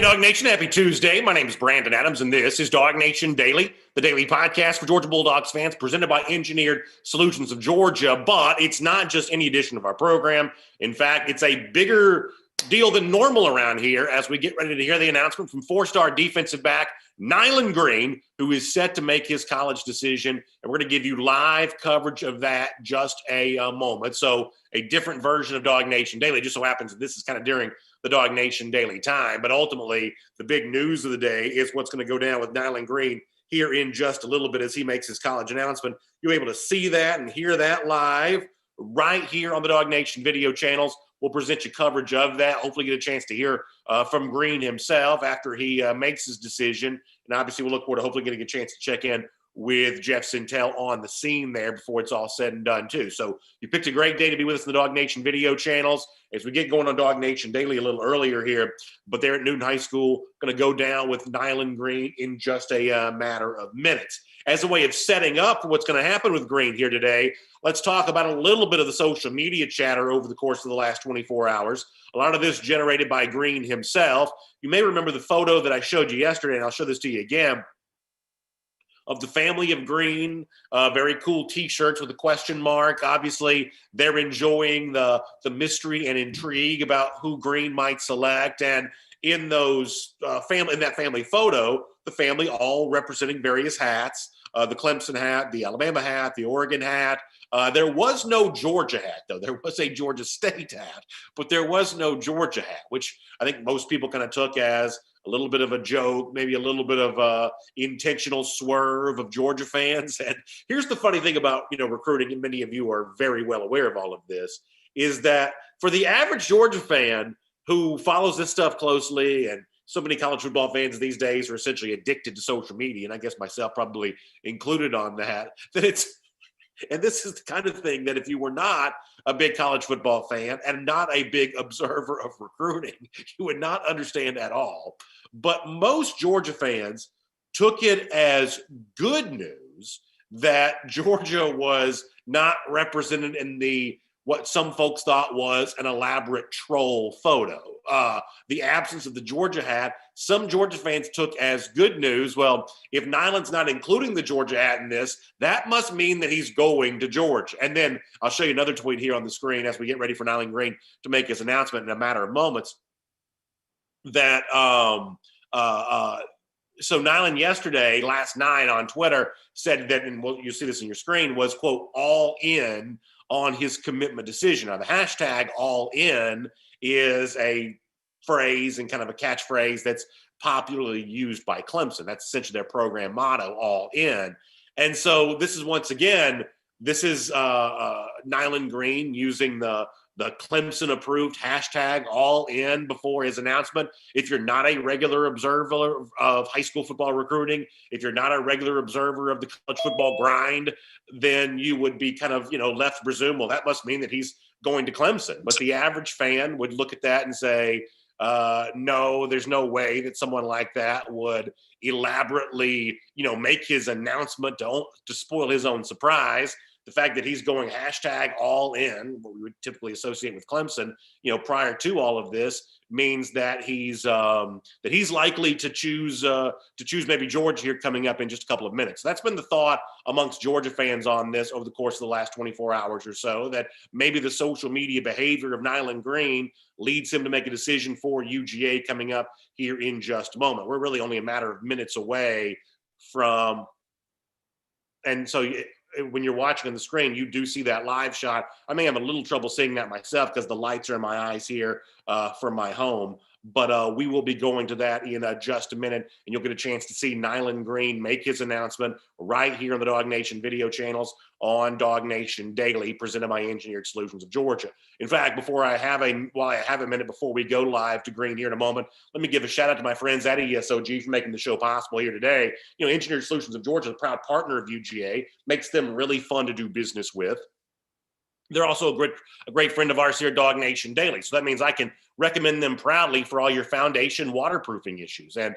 DawgNation. Happy Tuesday. My name is Brandon Adams, and this is DawgNation Daily, the daily podcast for Georgia Bulldogs fans, presented by Engineered Solutions of Georgia. But it's not just any edition of our program. In fact, it's a bigger deal than normal around here as we get ready to hear the announcement from four-star defensive back Nyland Green, who is set to make his college decision. And we're going to give you live coverage of that just a moment. So a different version of DawgNation Daily. Just so happens that this is kind of during the DawgNation Daily time. But ultimately, the big news of the day is what's going to go down with Nyland Green here in just a little bit as he makes his college announcement. You're able to see that and hear that live right here on the DawgNation video channels. We'll present you coverage of that. Hopefully get a chance to hear from Green himself after he makes his decision. And obviously we'll look forward to hopefully getting a chance to check in with Jeff Centel on the scene there before it's all said and done too. So you picked a great day to be with us in the DawgNation video channels as we get going on DawgNation Daily a little earlier here. But they're at Newton High School, going to go down with Nyland Green in just a matter of minutes. As a way of setting up for what's going to happen with Green here today, let's talk about a little bit of the social media chatter over the course of the last 24 hours. A lot of this generated by Green himself. You may remember the photo that I showed you yesterday, and I'll show this to you again, of the family of Green, very cool T-shirts with a question mark. Obviously, they're enjoying the mystery and intrigue about who Green might select. And in those in that family photo, the family all representing various hats, the Clemson hat, the Alabama hat, the Oregon hat. There was no Georgia hat, though. There was a Georgia State hat, but there was no Georgia hat, which I think most people kind of took as a little bit of a joke, maybe a little bit of a intentional swerve of Georgia fans. And here's the funny thing about, recruiting, and many of you are very well aware of all of this, is that for the average Georgia fan who follows this stuff closely, and so many college football fans these days are essentially addicted to social media, and I guess myself probably included on that and this is the kind of thing that if you were not a big college football fan and not a big observer of recruiting, you would not understand at all. But most Georgia fans took it as good news that Georgia was not represented in what some folks thought was an elaborate troll photo. The absence of the Georgia hat, some Georgia fans took as good news. Well, if Nyland's not including the Georgia hat in this, that must mean that he's going to Georgia. And then I'll show you another tweet here on the screen as we get ready for Nyland Green to make his announcement in a matter of moments. That so Nyland yesterday, last night on Twitter, said that, and you'll see this in your screen, was, quote, all in on his commitment decision. Now, the hashtag all in is a phrase and kind of a catchphrase that's popularly used by Clemson. That's essentially their program motto, all in. And so this is, once again, this is Nyland Green using the Clemson-approved hashtag all in before his announcement. If you're not a regular observer of high school football recruiting, if you're not a regular observer of the college football grind, then you would be kind of, left to presume, well, that must mean that he's going to Clemson. But the average fan would look at that and say, no, there's no way that someone like that would elaborately, make his announcement to spoil his own surprise. The fact that he's going hashtag all in, what we would typically associate with Clemson, prior to all of this, means that he's likely to choose maybe Georgia here coming up in just a couple of minutes. So that's been the thought amongst Georgia fans on this over the course of the last 24 hours or so, that maybe the social media behavior of Nyland Green leads him to make a decision for UGA coming up here in just a moment. We're really only a matter of minutes away from, and so when you're watching on the screen, you do see that live shot. I may have a little trouble seeing that myself because the lights are in my eyes here from my home. But we will be going to that in just a minute, and you'll get a chance to see Nyland Green make his announcement right here on the DawgNation video channels on DawgNation Daily, presented by Engineered Solutions of Georgia. In fact, while I have a minute before we go live to Green here in a moment, let me give a shout out to my friends at ESOG for making the show possible here today. Engineered Solutions of Georgia is a proud partner of UGA, makes them really fun to do business with. They're also a great friend of ours here at DawgNation Daily. So that means I can recommend them proudly for all your foundation waterproofing issues. And,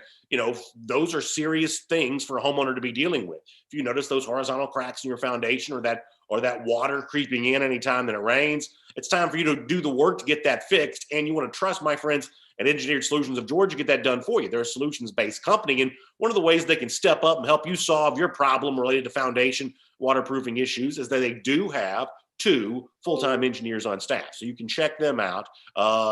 those are serious things for a homeowner to be dealing with. If you notice those horizontal cracks in your foundation or that water creeping in anytime that it rains, it's time for you to do the work to get that fixed. And you want to trust my friends And Engineered Solutions of Georgia get that done for you. They're a solutions-based company, and one of the ways they can step up and help you solve your problem related to foundation waterproofing issues is that they do have 2 full-time engineers on staff. So you can check them out.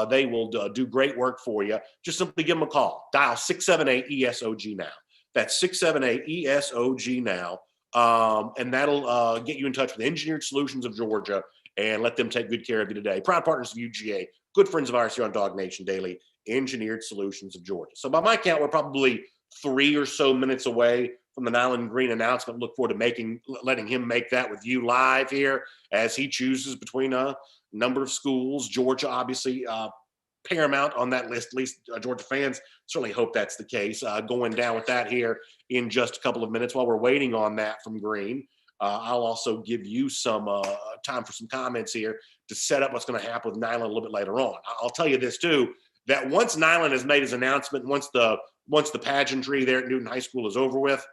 They will do great work for you. Just simply give them a call. Dial 678-ESOG now. That's 678-ESOG now. And that'll get you in touch with Engineered Solutions of Georgia and let them take good care of you today. Proud partners of UGA, good friends of ours here on DawgNation Daily, Engineered Solutions of Georgia. So by my count, we're probably 3 or so minutes away from the Nyland Green announcement. Look forward to letting him make that with you live here as he chooses between a number of schools. Georgia, obviously, paramount on that list. At least Georgia fans certainly hope that's the case. Going down with that here in just a couple of minutes. While we're waiting on that from Green, I'll also give you some time for some comments here to set up what's going to happen with Nyland a little bit later on. I'll tell you this too, that once Nyland has made his announcement, once the pageantry there at Newton High School is over with,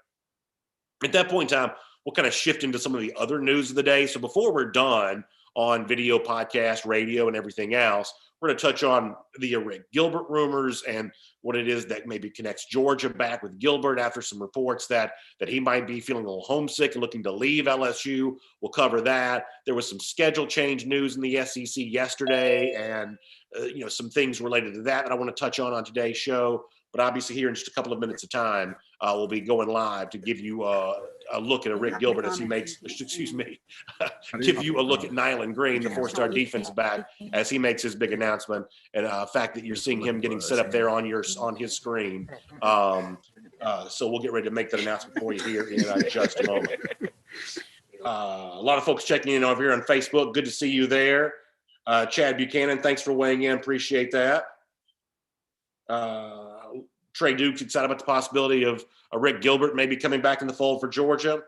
at that point in time, we'll kind of shift into some of the other news of the day. So before we're done on video, podcast, radio, and everything else, we're going to touch on the Rick Gilbert rumors and what it is that maybe connects Georgia back with Gilbert after some reports that he might be feeling a little homesick and looking to leave LSU. We'll cover that. There was some schedule change news in the SEC yesterday, and some things related to that I want to touch on today's show. But obviously here in just a couple of minutes of time, we'll be going live to give you a look at a Rick Gilbert as he makes, give you a look at Nyland Green, the 4-star defensive back, as he makes his big announcement. And the fact that you're seeing him getting set up there on his screen. So we'll get ready to make that announcement for you here in just a moment. A lot of folks checking in over here on Facebook. Good to see you there. Chad Buchanan, thanks for weighing in. Appreciate that. Trey Duke's excited about the possibility of Rick Gilbert maybe coming back in the fold for Georgia.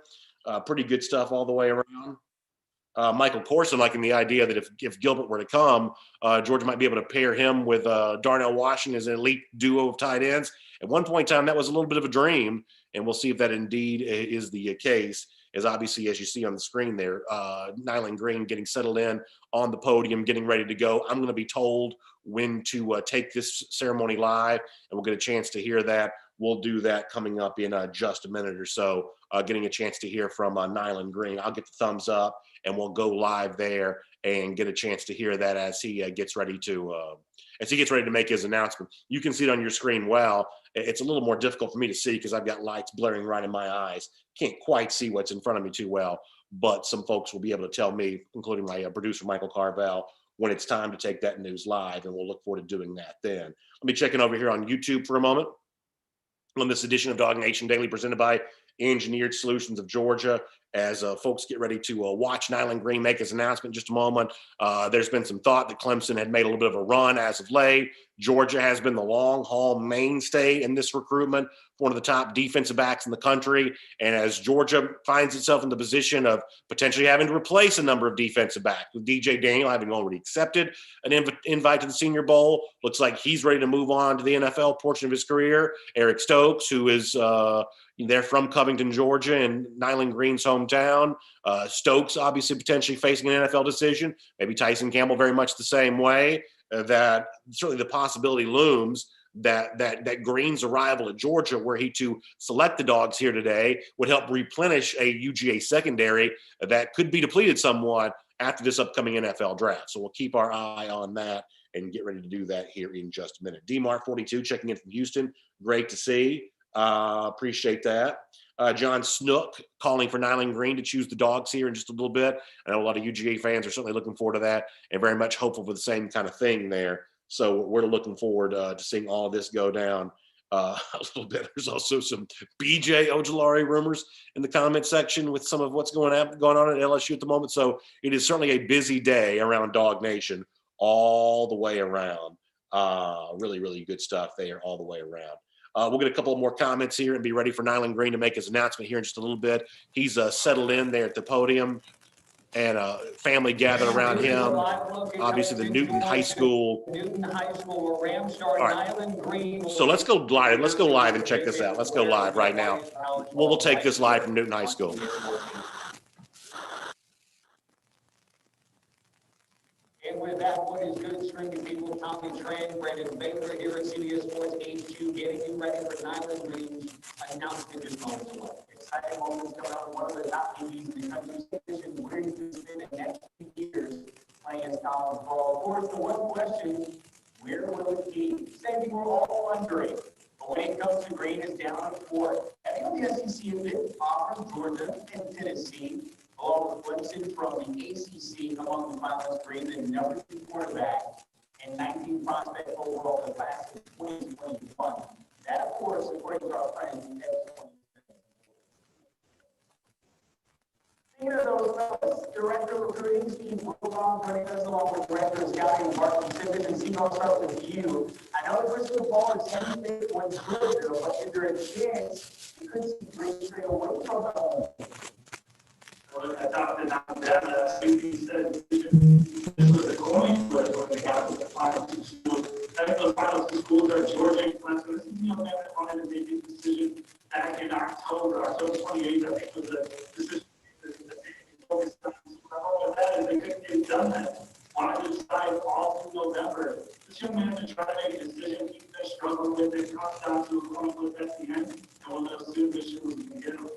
Pretty good stuff all the way around. Michael Corson liking the idea that if Gilbert were to come, Georgia might be able to pair him with Darnell Washington as an elite duo of tight ends. At one point in time, that was a little bit of a dream, and we'll see if that indeed is the case. As obviously, as you see on the screen there, Nyland Green getting settled in on the podium, getting ready to go. I'm going to be told when to take this ceremony live, and we'll get a chance to hear that. We'll do that coming up in just a minute or so, getting a chance to hear from Nyland Green. I'll get the thumbs up, and we'll go live there and get a chance to hear that as he gets ready to make his announcement. You can see it on your screen well. It's a little more difficult for me to see because I've got lights blaring right in my eyes. Can't quite see what's in front of me too well, but some folks will be able to tell me, including my producer, Michael Carvel, when it's time to take that news live, and we'll look forward to doing that then. Let me check in over here on YouTube for a moment on this edition of DawgNation Daily presented by Engineered Solutions of Georgia. As folks get ready to watch Nyland Green make his announcement in just a moment, there's been some thought that Clemson had made a little bit of a run as of late. Georgia has been the long-haul mainstay in this recruitment, one of the top defensive backs in the country. And as Georgia finds itself in the position of potentially having to replace a number of defensive backs, with DJ Daniel having already accepted an invite to the Senior Bowl, looks like he's ready to move on to the NFL portion of his career. Eric Stokes, who is they're from Covington, Georgia, and Nyland Green's hometown. Stokes obviously potentially facing an NFL decision. Maybe Tyson Campbell very much the same way. That certainly the possibility looms that Green's arrival at Georgia, were he to select the Dogs here today, would help replenish a UGA secondary that could be depleted somewhat after this upcoming NFL draft. So we'll keep our eye on that and get ready to do that here in just a minute. DMAR42 checking in from Houston. Great to see. Appreciate that. John Snook calling for Nyland Green to choose the Dogs here in just a little bit. I know a lot of UGA fans are certainly looking forward to that and very much hopeful for the same kind of thing there. So we're looking forward to seeing all of this go down a little bit. There's also some BJ Ojulari rumors in the comment section with some of what's going on at LSU at the moment. So it is certainly a busy day around DawgNation all the way around. Really, really good stuff there all the way around. We'll get a couple more comments here and be ready for Nyland Green to make his announcement here in just a little bit. He's settled in there at the podium, and family gathered around him. Obviously, the Newton High School. All right. So let's go live. Let's go live and check this out. Let's go live right now. We'll take this live from Newton High with that one is good string of people. Tommy Tran, Brandon Baker here at CBS Sports HQ, getting you ready for Nyland Green's announcement just moments away. Exciting moments coming up. One of the top DBs in the country's position. Where do you spend the next 2 years playing college ball? Of course, the one question, where will it be? Same thing we're all wondering. But when it comes to Green, is down on 4. I think the SEC has been Auburn, Georgia, and Tennessee, along with Clemson from the ACC among the finalists. Green, the number 2 quarterback and 19 prospect overall the class of 2021. That, of course, according to our friends at Speaking of those fellas, Director of Recruiting, Steve Wilbon, joining us along with Director of Scouting, Martin Simmons. And Steve, I'll start with you. I know the crystal ball is 7 days when Georgia, but is there a chance you could see Green straight away? What do you know about that? Well, I talked to that, he said this was a coin flip when they got to the final 2 schools. I think those final 2 schools are Georgia and Clemson. This is the young man that wanted to make a decision back in October 28th, I think was the decision. They couldn't get done that. Wanted to decide all through November. This young man to try to make a decision, keep their struggle with it, comes down to a coin flip at the end, and we'll know soon this year we can get them.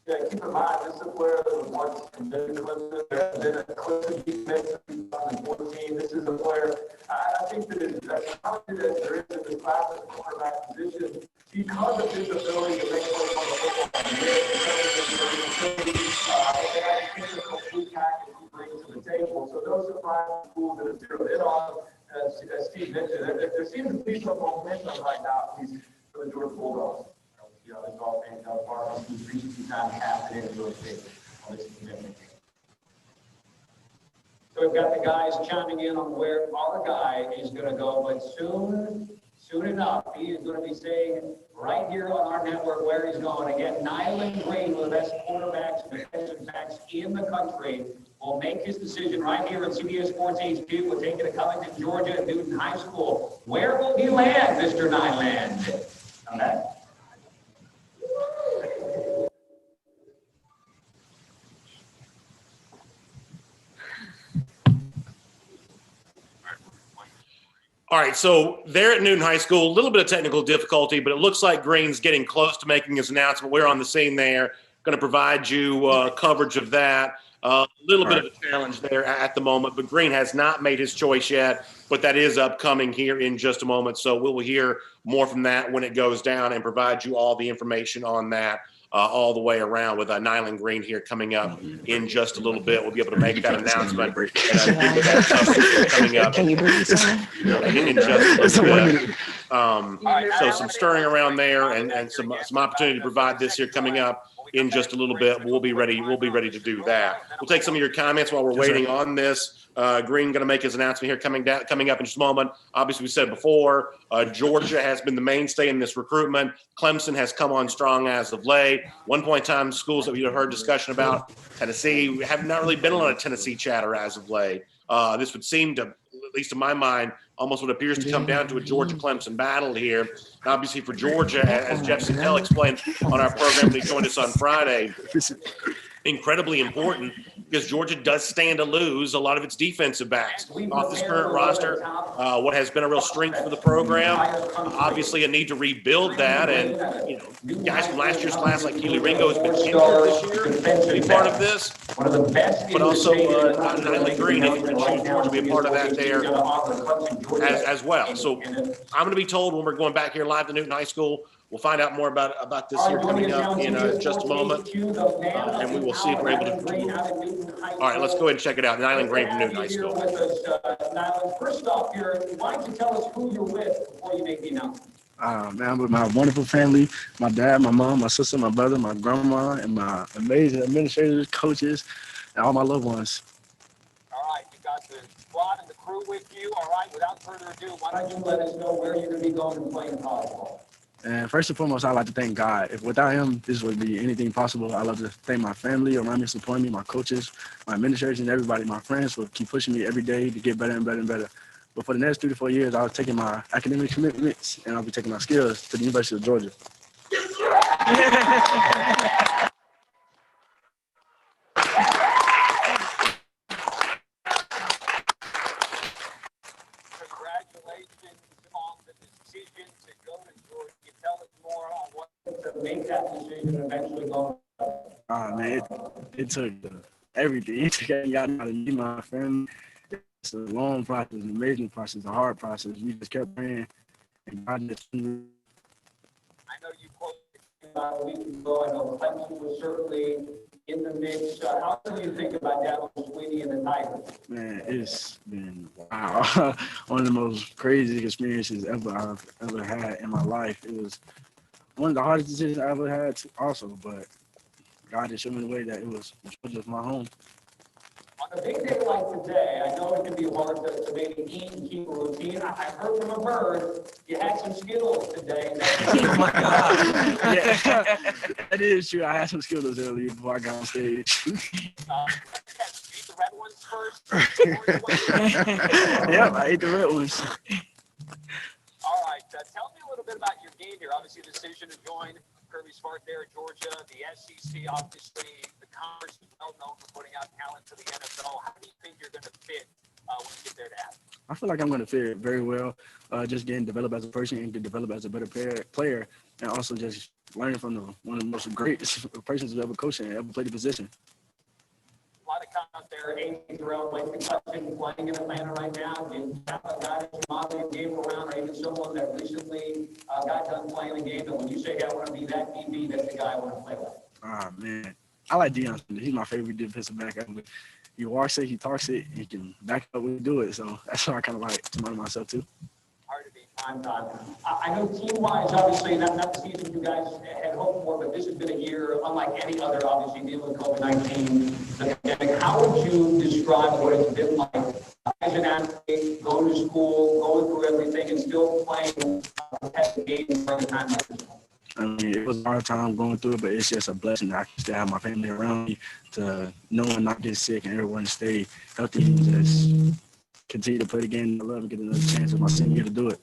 Yeah, keep in mind, this is where the once committed Clemson. There has been a Clemson defense in 2014. This is a player, I think that it's talented as there is in this class at the quarterback position because of his ability to make plays on the football field. And a complete package he brings to the table. So no surprise schools that have zeroed in on, as Steve mentioned, there seems to be some momentum right now, at least for the Georgia Bulldogs. You know, this all things fell apart. He's 3 times captain in real estate on this commitment. So we've got the guys chiming in on where our guy is going to go, but soon enough, he is going to be saying right here on our network where he's going. Again, Nyland Green, one of the best quarterbacks and defensive backs in the country, will make his decision right here at CBS Sports HQ. We'll take it to Covington, Georgia, at Newton High School. Where will he land, Mr. Nyland? Okay. All right, so they're at Newton High School. A little bit of technical difficulty, but it looks like Green's getting close to making his announcement. We're on the scene there. Going to provide you coverage of that. A little bit of a challenge there at the moment, but Green has not made his choice yet, but that is upcoming here in just a moment. So we'll hear more from that when it goes down and provide you all the information on that all the way around with Nyland Green here coming up in just a little bit. We'll be able to make that announcement coming up in just a little bit. So some stirring around there and some opportunity to provide this here coming up in just a little bit. We'll be ready to do that. We'll take some of your comments while we're waiting on this. Green going to make his announcement here coming up in just a moment. Obviously, we said before, Georgia has been the mainstay in this recruitment. Clemson has come on strong as of late. One point in time, schools that we've heard discussion about. Tennessee, we have not really been a lot of Tennessee chatter as of late. This would seem to, at least in my mind, almost what appears to come down to a Georgia-Clemson battle here. And obviously for Georgia, as Jeff Centel explained on our program when he joined us on Friday, incredibly important because Georgia does stand to lose a lot of its defensive backs off this current roster. What has been a real strength for the program, obviously a need to rebuild that. And, you know, guys from last year's class like Keely Ringo has been injured this year to be part of this. But also Nyland Green, if you can choose Georgia to be a part of that there as well. So I'm going to be told when we're going back here live to Newton High School, we'll find out more about this here coming up in just a moment, and we will see if we're able to. All right, let's go ahead and check it out. Nyland Green from Newton High School. First off, why don't you tell us who you're with before you make the announcement? Man, I'm with my wonderful family, my dad, my mom, my sister, my brother, my grandma, and my amazing administrators, coaches, and all my loved ones. All right, you got the squad and the crew with you. All right, without further ado, why don't you let us know where you're going to be going and playing college ball? And first and foremost, I'd like to thank God. If without him, this would be anything possible. I'd love to thank my family around me, supporting me, my coaches, my administrators, and everybody, my friends for keep pushing me every day to get better and better and better. But for the next 3 to 4 years, I'll be taking my academic commitments and I'll be taking my skills to the University of Georgia. make that decision and eventually go? Man, it took everything. It took everything out of me, my family. It's a long process, an amazing process, a hard process. We just kept praying, and God just. I know you quoted about a week ago. I know Clemson was certainly in the mix. How do you think about Dabo Swinney and the Tigers? Man, it's been wow. One of the most crazy experiences I've ever had in my life. It was one of the hardest decisions I ever had also, but God just showed me the way that it was just my home. On a big day like today, I know it can be hard to maybe eat and keep a routine. I heard from a bird you had some Skittles today. Oh my God. Yeah, that is true. I had some Skittles earlier before I got on stage. Eat the red ones first. Yep, I ate the red ones. All right. Tell me a little bit about your game here. Obviously, the decision to join Kirby Smart there at Georgia, the SEC, obviously, the conference is well known for putting out talent to the NFL. How do you think you're going to fit when you get there to Athens? I feel like I'm going to fit very well, just getting developed as a person and get developed as a better player, and also just learning from one of the most greatest persons who ever coached and ever played the position. A lot of comments there. A. Terrell, like concussion, playing in Atlanta right now. And you have a guy that Jamal gave around, or even someone that recently got done playing the game. That when you say, hey, I want to be that DB, that's the guy I want to play with. Ah, man. I like Deion. He's my favorite defensive back ever. He walks it, he talks it, he can back up when he do it. So that's what I kind of like to model myself too. Hard to be time time. I know team-wise, obviously, not the season you guys had hoped for, but this has been a year unlike any other, obviously, dealing with COVID-19. The pandemic. How would you describe what it's been like as an athlete, going to school, going through everything, and still playing competitive games during a time like this? I mean, it was a hard time going through it, but it's just a blessing that I can still have my family around me to know and not get sick and everyone stay healthy and just continue to play the game I love and get another chance with my senior year to do it.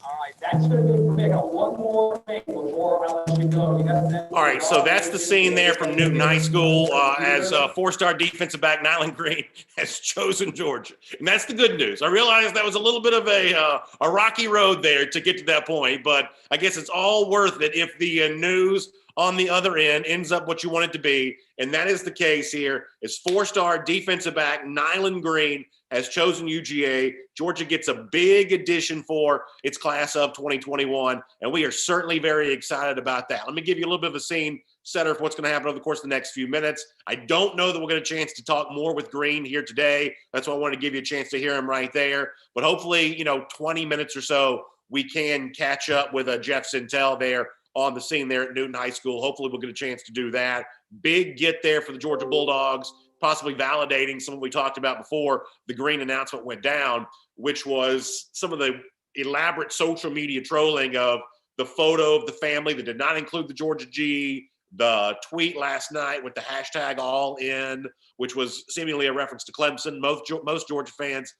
All right, that's going to do it for me. I got one more thing before I let you go. All right, so that's the scene there from Newton High School as four-star defensive back Nyland Green has chosen Georgia. And that's the good news. I realize that was a little bit of a rocky road there to get to that point, but I guess it's all worth it if the news on the other end ends up what you want it to be. And that is the case here. Is four-star defensive back Nyland Green has chosen UGA. Georgia gets a big addition for its class of 2021, and we are certainly very excited about that. Let me give you a little bit of a scene setter for what's going to happen over the course of the next few minutes. I don't know that we'll get a chance to talk more with Green here today. That's why I wanted to give you a chance to hear him right there. But hopefully, 20 minutes or so, we can catch up with Jeff Centel there on the scene there at Newton High School. Hopefully we'll get a chance to do that. Big get there for the Georgia Bulldogs, possibly validating some of what we talked about before the Green announcement went down, which was some of the elaborate social media trolling of the photo of the family that did not include the Georgia G, the tweet last night with the hashtag all in, which was seemingly a reference to Clemson. Most Georgia fans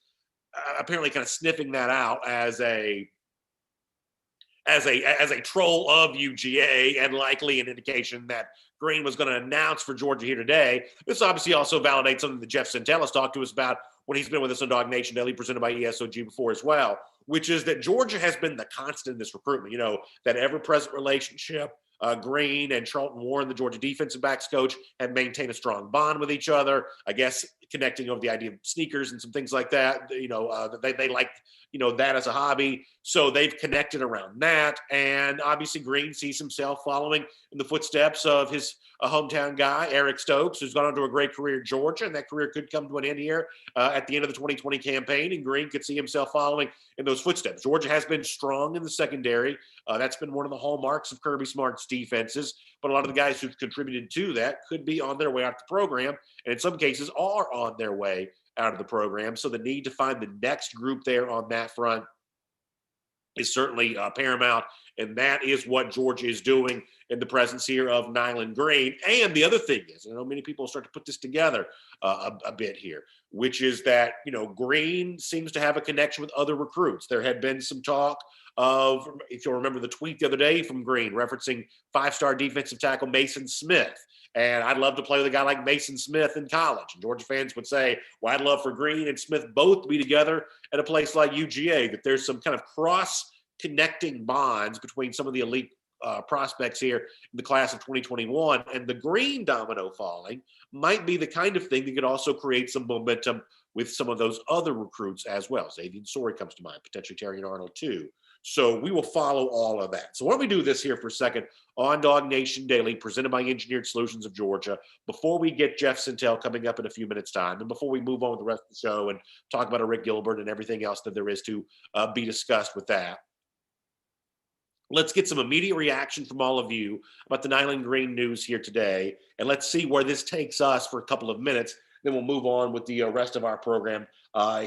apparently kind of sniffing that out as a troll of UGA and likely an indication that Green was going to announce for Georgia here today. This obviously also validates something that Jeff Centel has talked to us about when he's been with us on DawgNation Daily, presented by ESOG before as well, which is that Georgia has been the constant in this recruitment. That ever-present relationship. Green and Charlton Warren, the Georgia defensive backs coach, have maintained a strong bond with each other. I guess connecting over the idea of sneakers and some things like that. They like that as a hobby, so they've connected around that. And obviously, Green sees himself following in the footsteps of his hometown guy, Eric Stokes, who's gone on to a great career at Georgia, and that career could come to an end here at the end of the 2020 campaign. And Green could see himself following in those footsteps. Georgia has been strong in the secondary. That's been one of the hallmarks of Kirby Smart's defenses. But a lot of the guys who've contributed to that could be on their way out of the program, and in some cases are on their way out of the program. So the need to find the next group there on that front is certainly paramount, and that is what Georgia is doing in the presence here of Nyland Green. And the other thing is, I know many people start to put this together a bit here, which is that, Green seems to have a connection with other recruits. There had been some talk of, if you'll remember the tweet the other day from Green referencing five-star defensive tackle Mason Smith. And I'd love to play with a guy like Mason Smith in college. And Georgia fans would say, well, I'd love for Green and Smith both to be together at a place like UGA, that there's some kind of cross-connecting bonds between some of the elite prospects here in the class of 2021, and the Green domino falling might be the kind of thing that could also create some momentum with some of those other recruits as well. Xavier Sorey comes to mind, potentially Terry Arnold too. So we will follow all of that. So why don't we do this here for a second on DawgNation Daily, presented by Engineered Solutions of Georgia, before we get Jeff Centel coming up in a few minutes' time, and before we move on with the rest of the show and talk about Rick Gilbert and everything else that there is to be discussed with that. Let's get some immediate reaction from all of you about the Nyland Green news here today, and let's see where this takes us for a couple of minutes. Then we'll move on with the rest of our program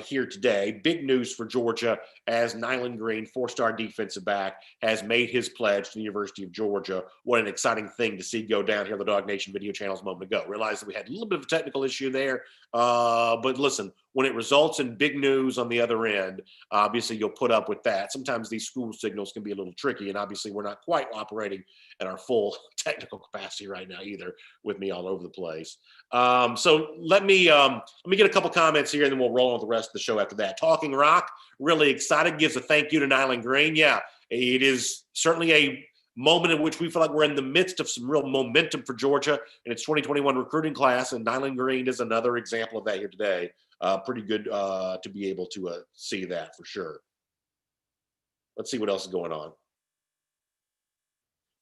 here today. Big news for Georgia as Nyland Green, four-star defensive back, has made his pledge to the University of Georgia. What an exciting thing to see go down here on the DawgNation video channels a moment ago. Realize that we had a little bit of a technical issue there, but listen, when it results in big news on the other end, obviously you'll put up with that. Sometimes these school signals can be a little tricky, and obviously we're not quite operating at our full technical capacity right now either, with me all over the place. So let me get a couple comments here, and then we'll roll on with the rest of the show after that. Talking Rock, really excited, gives a thank you to Nyland Green. Yeah, it is certainly a moment in which we feel like we're in the midst of some real momentum for Georgia in its 2021 recruiting class, and Nyland Green is another example of that here today. Pretty good to be able to see that for sure. Let's see what else is going on.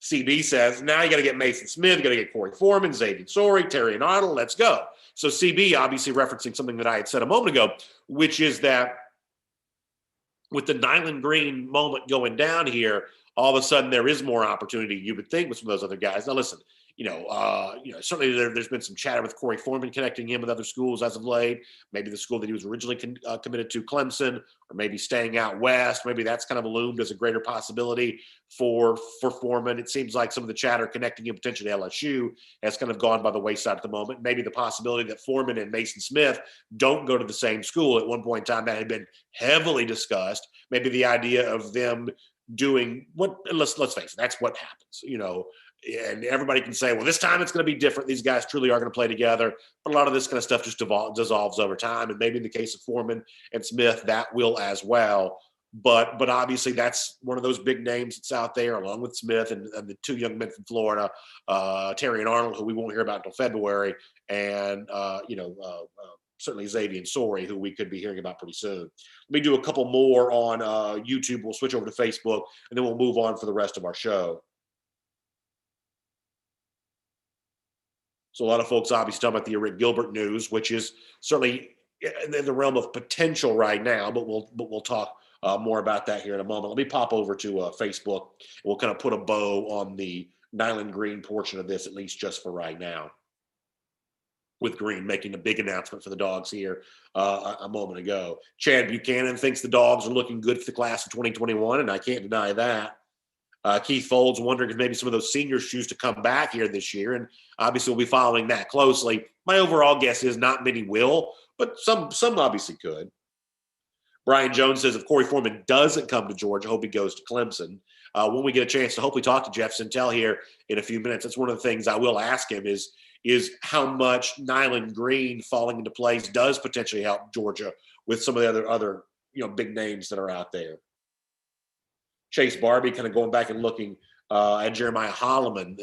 CB says, now you got to get Mason Smith, you got to get Corey Foreman, Xavier Sorey, Terry and Arnold, let's go. So CB obviously referencing something that I had said a moment ago, which is that with the Nyland Green moment going down here, all of a sudden there is more opportunity, you would think, with some of those other guys. Now listen, certainly there's been some chatter with Corey Foreman connecting him with other schools as of late. Maybe the school that he was originally committed to, Clemson, or maybe staying out west. Maybe that's kind of loomed as a greater possibility for Foreman. It seems like some of the chatter connecting him potentially to LSU has kind of gone by the wayside at the moment. Maybe the possibility that Foreman and Mason Smith don't go to the same school. At one point in time, that had been heavily discussed. Maybe the idea of them doing what, let's face it, that's what happens, and everybody can say, well, this time it's going to be different. These guys truly are going to play together. But a lot of this kind of stuff just dissolves over time. And maybe in the case of Foreman and Smith, that will as well. But obviously that's one of those big names that's out there, along with Smith and the two young men from Florida, Terry and Arnold, who we won't hear about until February, and certainly Xavier and Sorey, who we could be hearing about pretty soon. Let me do a couple more on YouTube. We'll switch over to Facebook, and then we'll move on for the rest of our show. So a lot of folks obviously talking about the Rick Gilbert news, which is certainly in the realm of potential right now, but we'll talk more about that here in a moment. Let me pop over to Facebook. We'll kind of put a bow on the Nyland Green portion of this, at least just for right now, with Green making a big announcement for the Dogs here a moment ago. Chad Buchanan thinks the Dogs are looking good for the class of 2021, and I can't deny that. Keith Folds wondering if maybe some of those seniors choose to come back here this year, and obviously we'll be following that closely. My overall guess is not many will, but some obviously could. Brian Jones says if Corey Foreman doesn't come to Georgia, I hope he goes to Clemson. When we get a chance to hopefully talk to Jeff Centel here in a few minutes, that's one of the things I will ask him is how much Nyland Green falling into place does potentially help Georgia with some of the other big names that are out there. Chase Barbie kind of going back and looking at Jeremiah Holloman,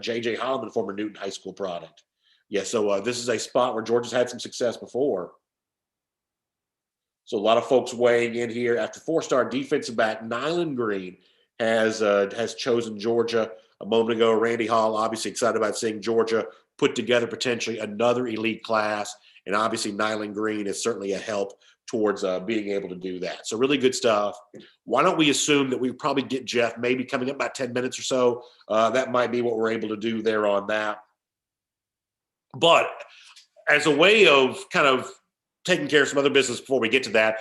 J.J. Holloman, former Newton High School product. Yeah, so this is a spot where Georgia's had some success before. So a lot of folks weighing in here. After four-star defensive back Nyland Green has chosen Georgia a moment ago. Randy Hall obviously excited about seeing Georgia put together potentially another elite class, and obviously Nyland Green is certainly a help towards being able to do that. So really good stuff. Why don't we assume that we probably get Jeff maybe coming up about 10 minutes or so. That might be what we're able to do there on that. But as a way of kind of taking care of some other business before we get to that,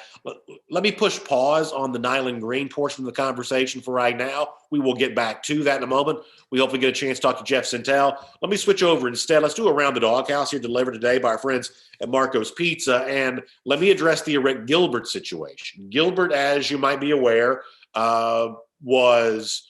let me push pause on the Nyland Green portion of the conversation for right now. We will get back to that in a moment. We hopefully get a chance to talk to Jeff Centel. Let me switch over instead. Let's do Around the Doghouse here, delivered today by our friends at Marco's Pizza. And let me address the Rick Gilbert situation. Gilbert, as you might be aware, was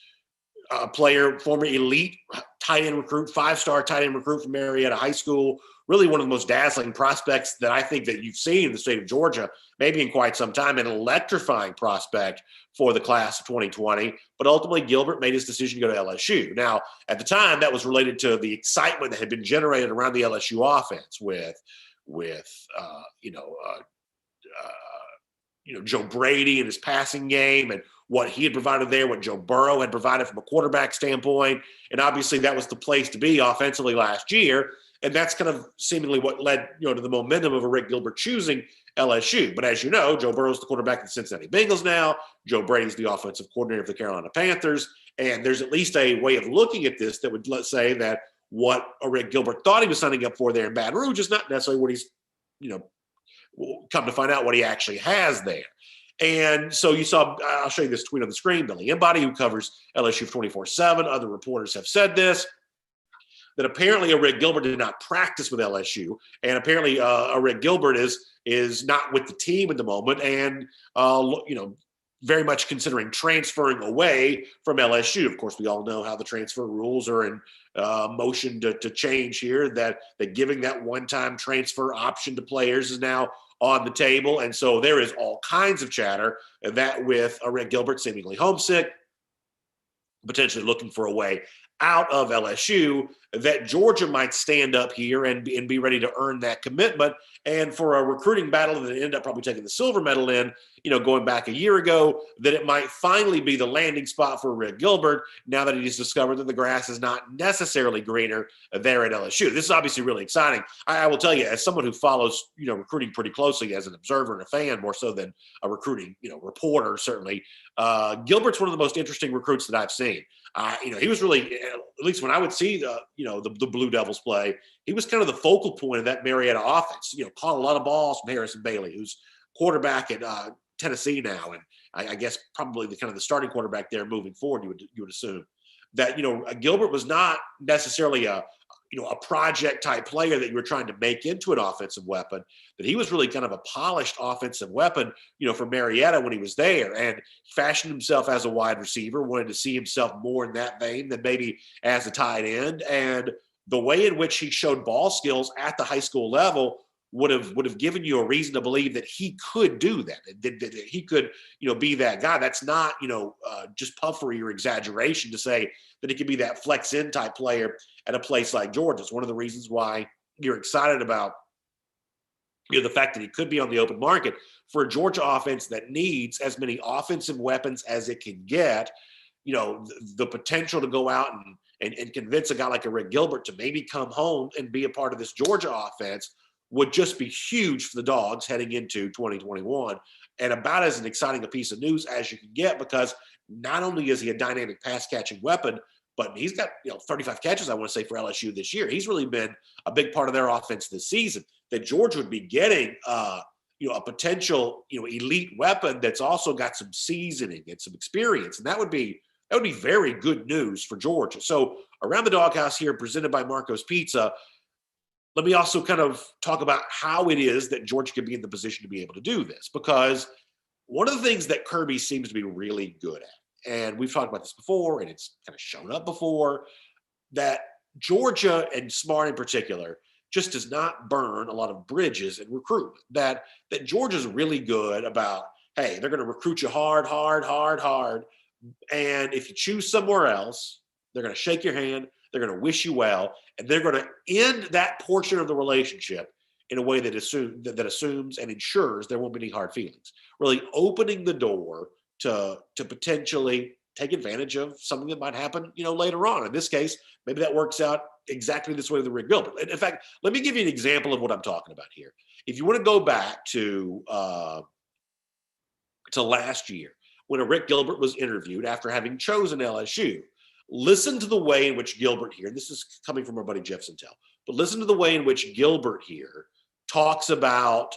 a player, former elite tight end recruit, five-star tight end recruit from Marietta High School, really one of the most dazzling prospects that I think that you've seen in the state of Georgia, maybe in quite some time, an electrifying prospect for the class of 2020. But ultimately, Gilbert made his decision to go to LSU. Now, at the time, that was related to the excitement that had been generated around the LSU offense with Joe Brady and his passing game and what he had provided there, what Joe Burrow had provided from a quarterback standpoint. And obviously that was the place to be offensively last year. And that's kind of seemingly what led, to the momentum of a Rick Gilbert choosing LSU. But as you know, Joe Burrow's the quarterback of the Cincinnati Bengals now. Joe Brady's the offensive coordinator of the Carolina Panthers. And there's at least a way of looking at this that would, let's say, that what a Rick Gilbert thought he was signing up for there in Baton Rouge is not necessarily what he's, come to find out what he actually has there. And so you saw, I'll show you this tweet on the screen, Billy Embody, who covers LSU 24/7. Other reporters have said this, that apparently a Rick Gilbert did not practice with LSU. And apparently a Rick Gilbert is not with the team at the moment and, very much considering transferring away from LSU. Of course, we all know how the transfer rules are in motion to change here, that giving that one-time transfer option to players is now on the table. And so there is all kinds of chatter that with a Rick Gilbert seemingly homesick, potentially looking for a way out of LSU, that Georgia might stand up here and be ready to earn that commitment. And for a recruiting battle that ended up probably taking the silver medal in, going back a year ago, that it might finally be the landing spot for Rick Gilbert now that he's discovered that the grass is not necessarily greener there at LSU. This is obviously really exciting. I will tell you, as someone who follows, recruiting pretty closely as an observer and a fan, more so than a recruiting, reporter, certainly, Gilbert's one of the most interesting recruits that I've seen. He was really, at least when I would see the Blue Devils play, he was kind of the focal point of that Marietta offense. Caught a lot of balls from Harrison Bailey, who's quarterback at Tennessee now, and I guess probably the starting quarterback there moving forward. You would assume that Gilbert was not necessarily a project type player that you were trying to make into an offensive weapon, that he was really kind of a polished offensive weapon, for Marietta when he was there, and fashioned himself as a wide receiver, wanted to see himself more in that vein than maybe as a tight end. And the way in which he showed ball skills at the high school level would have given you a reason to believe that he could do that he could, be that guy. That's not, just puffery or exaggeration to say that he could be that flex in type player at a place like Georgia. It's one of the reasons why you're excited about, the fact that he could be on the open market for a Georgia offense that needs as many offensive weapons as it can get. The potential to go out and convince a guy like a Rick Gilbert to maybe come home and be a part of this Georgia offense would just be huge for the Dogs heading into 2021, and about as an exciting a piece of news as you can get, because not only is he a dynamic pass catching weapon, but he's got 35 catches, I want to say, for LSU this year. He's really been a big part of their offense this season. That Georgia would be getting a potential elite weapon that's also got some seasoning and some experience, and that would be very good news for Georgia. So around the doghouse here, presented by Marco's Pizza, let me also kind of talk about how it is that Georgia could be in the position to be able to do this, because one of the things that Kirby seems to be really good at, and we've talked about this before, and it's kind of shown up before, that Georgia, and Smart in particular, just does not burn a lot of bridges in recruitment. That Georgia's really good about, hey, they're going to recruit you hard. And if you choose somewhere else, they're going to shake your hand, they're going to wish you well, and they're going to end that portion of the relationship in a way that assumes and ensures there won't be any hard feelings. Really opening the door to potentially take advantage of something that might happen, later on. In this case, maybe that works out exactly this way with the Rick Gilbert. In fact, let me give you an example of what I'm talking about here. If you want to go back to last year, when a Rick Gilbert was interviewed after having chosen LSU, listen to the way in which Gilbert here, and this is coming from our buddy Jeff Centel, but listen to the way in which Gilbert here talks about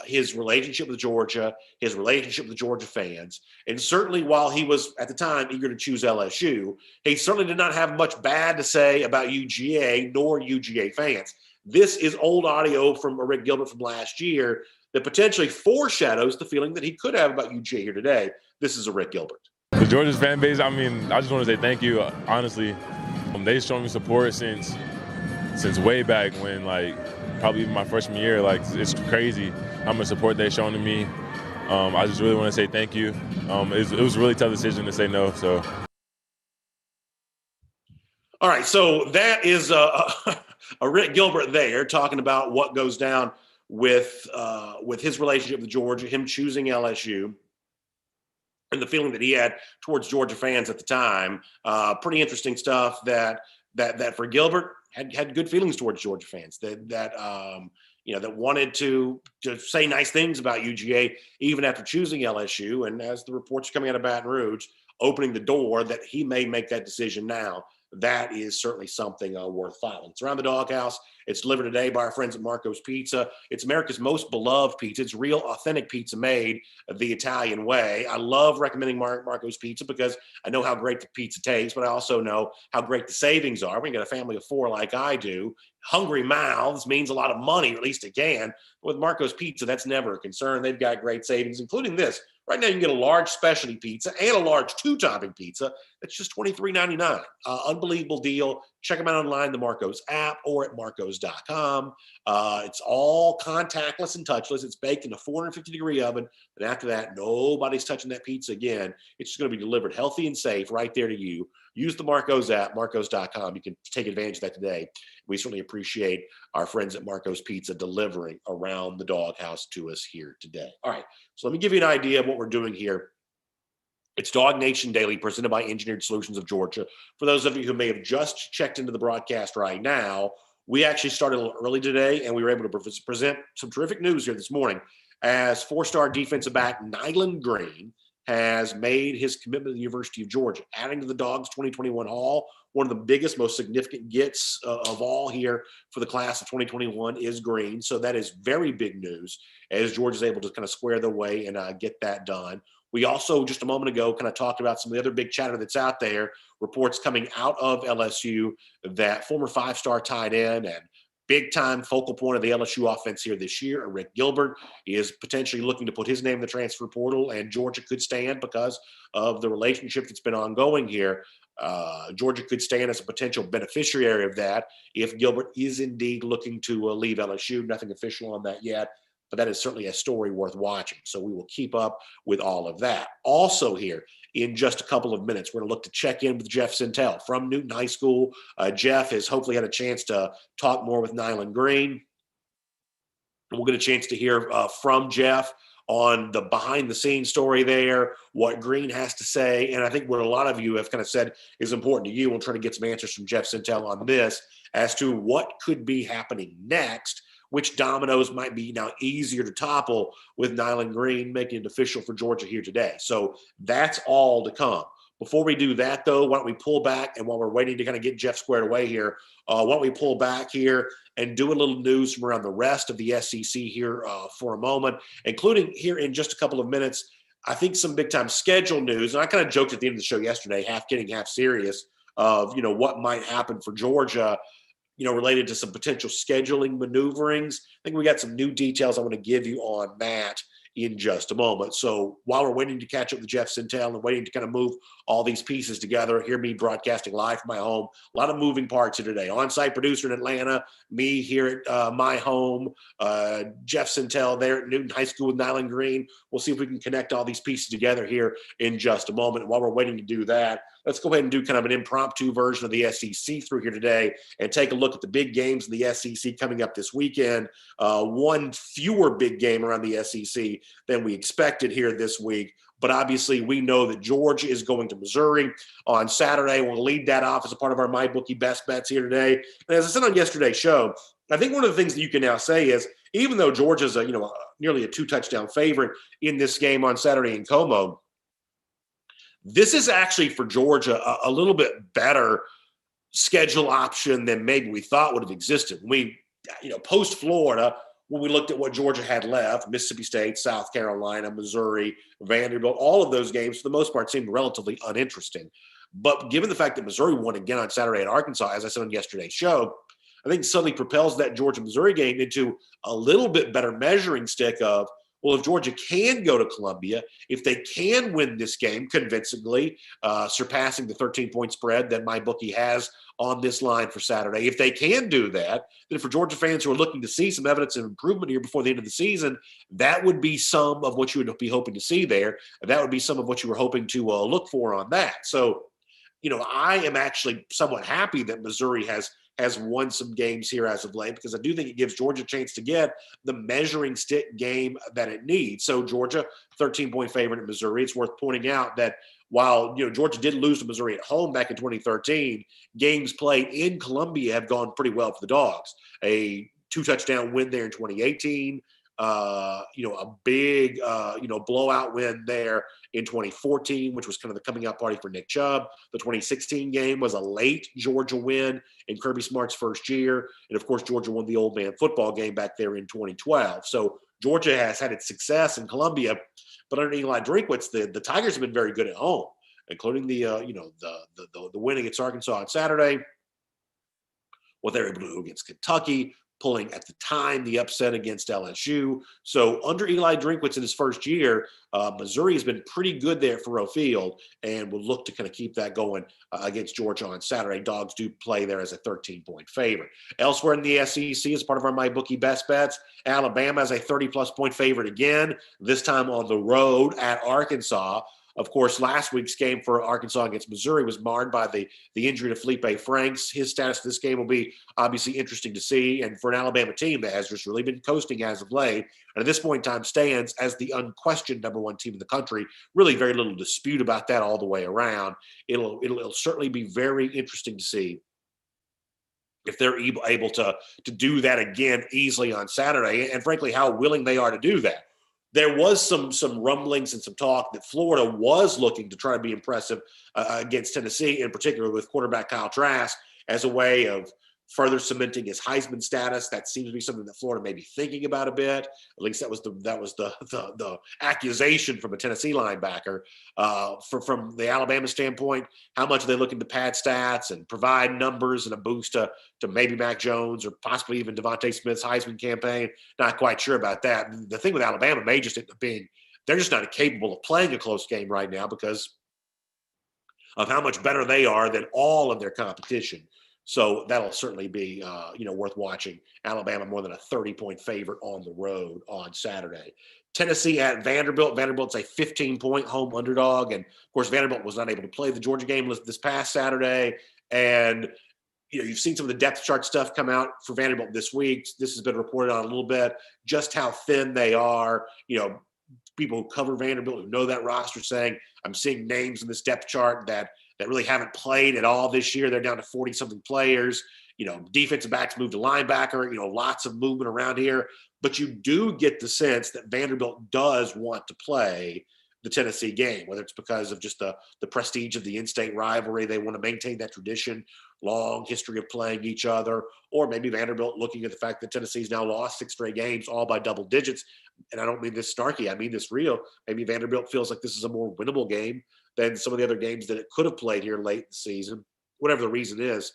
his relationship with Georgia, his relationship with the Georgia fans. And certainly while he was at the time eager to choose LSU, he certainly did not have much bad to say about UGA nor UGA fans. This is old audio from Rick Gilbert from last year that potentially foreshadows the feeling that he could have about UGA here today. This is a Rick Gilbert. The Georgia's fan base, I just want to say thank you. Honestly, they've shown me support since since way back when, like, probably even my freshman year. Like, it's crazy how much support they've shown to me. I just really want to say thank you. It was a really tough decision to say no. So. All right, so that is a Rick Gilbert there talking about what goes down with his relationship with Georgia, him choosing LSU, and the feeling that he had towards Georgia fans at the time. Pretty interesting stuff. That for Gilbert had good feelings towards Georgia fans. That wanted to say nice things about UGA even after choosing LSU. And as the reports coming out of Baton Rouge, opening the door that he may make that decision now. That is certainly something worth following. It's around the doghouse. It's delivered today by our friends at Marco's Pizza. It's America's most beloved pizza. It's real, authentic pizza made the Italian way. I love recommending Marco's Pizza because I know how great the pizza tastes, but I also know how great the savings are. When you got a family of 4 like I do, hungry mouths means a lot of money, or at least it can. With Marco's Pizza, that's never a concern. They've got great savings, including this. Right now, you can get a large specialty pizza and a large 2-topping pizza. That's just $23.99. Unbelievable deal. Check them out online, the Marco's app, or at marcos.com. It's all contactless and touchless. It's baked in a 450-degree oven. And after that, nobody's touching that pizza again. It's just going to be delivered healthy and safe right there to you. Use the Marco's app, marcos.com. You can take advantage of that today. We certainly appreciate our friends at Marco's Pizza delivering around the doghouse to us here today. All right, so let me give you an idea of what we're doing here. It's DawgNation Daily, presented by Engineered Solutions of Georgia. For those of you who may have just checked into the broadcast right now, we actually started a little early today, and we were able to present some terrific news here this morning as 4-star defensive back Nyland Green has made his commitment to the University of Georgia, adding to the Dogs 2021 haul. One of the biggest, most significant gets of all here for the class of 2021 is Green. So that is very big news as Georgia's able to kind of square their way and get that done. We also, just a moment ago, kind of talked about some of the other big chatter that's out there, reports coming out of LSU that former 5-star tight end and big-time focal point of the LSU offense here this year, Rick Gilbert, is potentially looking to put his name in the transfer portal, and Georgia could stand because of the relationship that's been ongoing here. Georgia could stand as a potential beneficiary of that if Gilbert is indeed looking to leave LSU. Nothing official on that yet, but that is certainly a story worth watching. So we will keep up with all of that. Also here, in just a couple of minutes, we're going to look to check in with Jeff Centel from Newton High School. Jeff has hopefully had a chance to talk more with Nyland Green. We'll get a chance to hear from Jeff on the behind-the-scenes story there, what Green has to say, and I think what a lot of you have kind of said is important to you. We'll try to get some answers from Jeff Centel on this as to what could be happening next, which dominoes might be now easier to topple with Nyland Green making it official for Georgia here today. So that's all to come. Before we do that, though, why don't we pull back, and while we're waiting to kind of get Jeff squared away here, why don't we pull back here and do a little news from around the rest of the SEC here for a moment, including here in just a couple of minutes, I think some big-time schedule news. And I kind of joked at the end of the show yesterday, half kidding, half serious, of, what might happen for Georgia, related to some potential scheduling maneuverings. I think we got some new details I want to give you on that in just a moment. So while we're waiting to catch up with Jeff Centel and waiting to kind of move all these pieces together, hear me broadcasting live from my home. A lot of moving parts here today. On-site producer in Atlanta, me here at my home, Jeff Centel there at Newton High School with Nyland Green. We'll see if we can connect all these pieces together here in just a moment. While we're waiting to do that, let's go ahead and do kind of an impromptu version of the SEC through here today and take a look at the big games in the SEC coming up this weekend. One fewer big game around the SEC than we expected here this week. But obviously, we know that Georgia is going to Missouri on Saturday. We'll lead that off as a part of our MyBookie Best Bets here today. And as I said on yesterday's show, I think one of the things that you can now say is, even though Georgia's nearly a 2-touchdown favorite in this game on Saturday in Como, this is actually for Georgia a little bit better schedule option than maybe we thought would have existed. Post Florida, when we looked at what Georgia had left, Mississippi State, South Carolina, Missouri, Vanderbilt, all of those games, for the most part, seemed relatively uninteresting. But given the fact that Missouri won again on Saturday at Arkansas, as I said on yesterday's show, I think suddenly propels that Georgia-Missouri game into a little bit better measuring stick of, Well, if Georgia can go to Columbia, if they can win this game convincingly, surpassing the 13-point spread that my bookie has on this line for Saturday, if they can do that, then for Georgia fans who are looking to see some evidence of improvement here before the end of the season, that would be some of what you would be hoping to see there. And that would be some of what you were hoping to look for on that. So, I am actually somewhat happy that Missouri has won some games here as of late, because I do think it gives Georgia a chance to get the measuring stick game that it needs. So Georgia, 13-point favorite at Missouri. It's worth pointing out that while Georgia did lose to Missouri at home back in 2013, games played in Columbia have gone pretty well for the Dogs. A 2-touchdown win there in 2018. A big, blowout win there in 2014, which was kind of the coming out party for Nick Chubb. The 2016 game was a late Georgia win in Kirby Smart's first year. And of course, Georgia won the old man football game back there in 2012. So Georgia has had its success in Columbia, but under Eli Drinkwitz, the Tigers have been very good at home, including the win against Arkansas on Saturday, what they were able to do against Kentucky, pulling at the time the upset against LSU. So under Eli Drinkwitz in his first year, Missouri has been pretty good there for Roe Field, and will look to kind of keep that going against Georgia on Saturday. Dogs do play there as a 13-point favorite. Elsewhere in the SEC, as part of our MyBookie best bets, Alabama as a 30-plus point favorite again, this time on the road at Arkansas. Of course, last week's game for Arkansas against Missouri was marred by the injury to Felipe Franks. His status for this game will be obviously interesting to see. And for an Alabama team that has just really been coasting as of late, and at this point in time stands as the unquestioned number one team in the country, really very little dispute about that all the way around. It'll certainly be very interesting to see if they're able to do that again easily on Saturday, and frankly, how willing they are to do that. There was some rumblings and some talk that Florida was looking to try to be impressive against Tennessee, in particular with quarterback Kyle Trask, as a way of further cementing his Heisman status. That seems to be something that Florida may be thinking about a bit. At least that was the accusation from a Tennessee linebacker. From the Alabama standpoint, how much are they looking to pad stats and provide numbers and a boost to maybe Mac Jones or possibly even Devontae Smith's Heisman campaign? Not quite sure about that. The thing with Alabama may just end up being they're just not capable of playing a close game right now because of how much better they are than all of their competition. So that'll certainly be, worth watching. Alabama more than a 30-point favorite on the road on Saturday. Tennessee at Vanderbilt. Vanderbilt's a 15-point home underdog. And, of course, Vanderbilt was not able to play the Georgia game this past Saturday. And, you've seen some of the depth chart stuff come out for Vanderbilt this week. This has been reported on a little bit, just how thin they are. People who cover Vanderbilt, who know that roster, saying, I'm seeing names in this depth chart that really haven't played at all this year. They're down to 40-something players. Defensive backs moved to linebacker, lots of movement around here. But you do get the sense that Vanderbilt does want to play the Tennessee game, whether it's because of just the prestige of the in-state rivalry. They want to maintain that tradition, long history of playing each other, or maybe Vanderbilt looking at the fact that Tennessee's now lost 6 straight games, all by double digits. And I don't mean this snarky, I mean this real. Maybe Vanderbilt feels like this is a more winnable game than some of the other games that it could have played here late in the season. Whatever the reason is,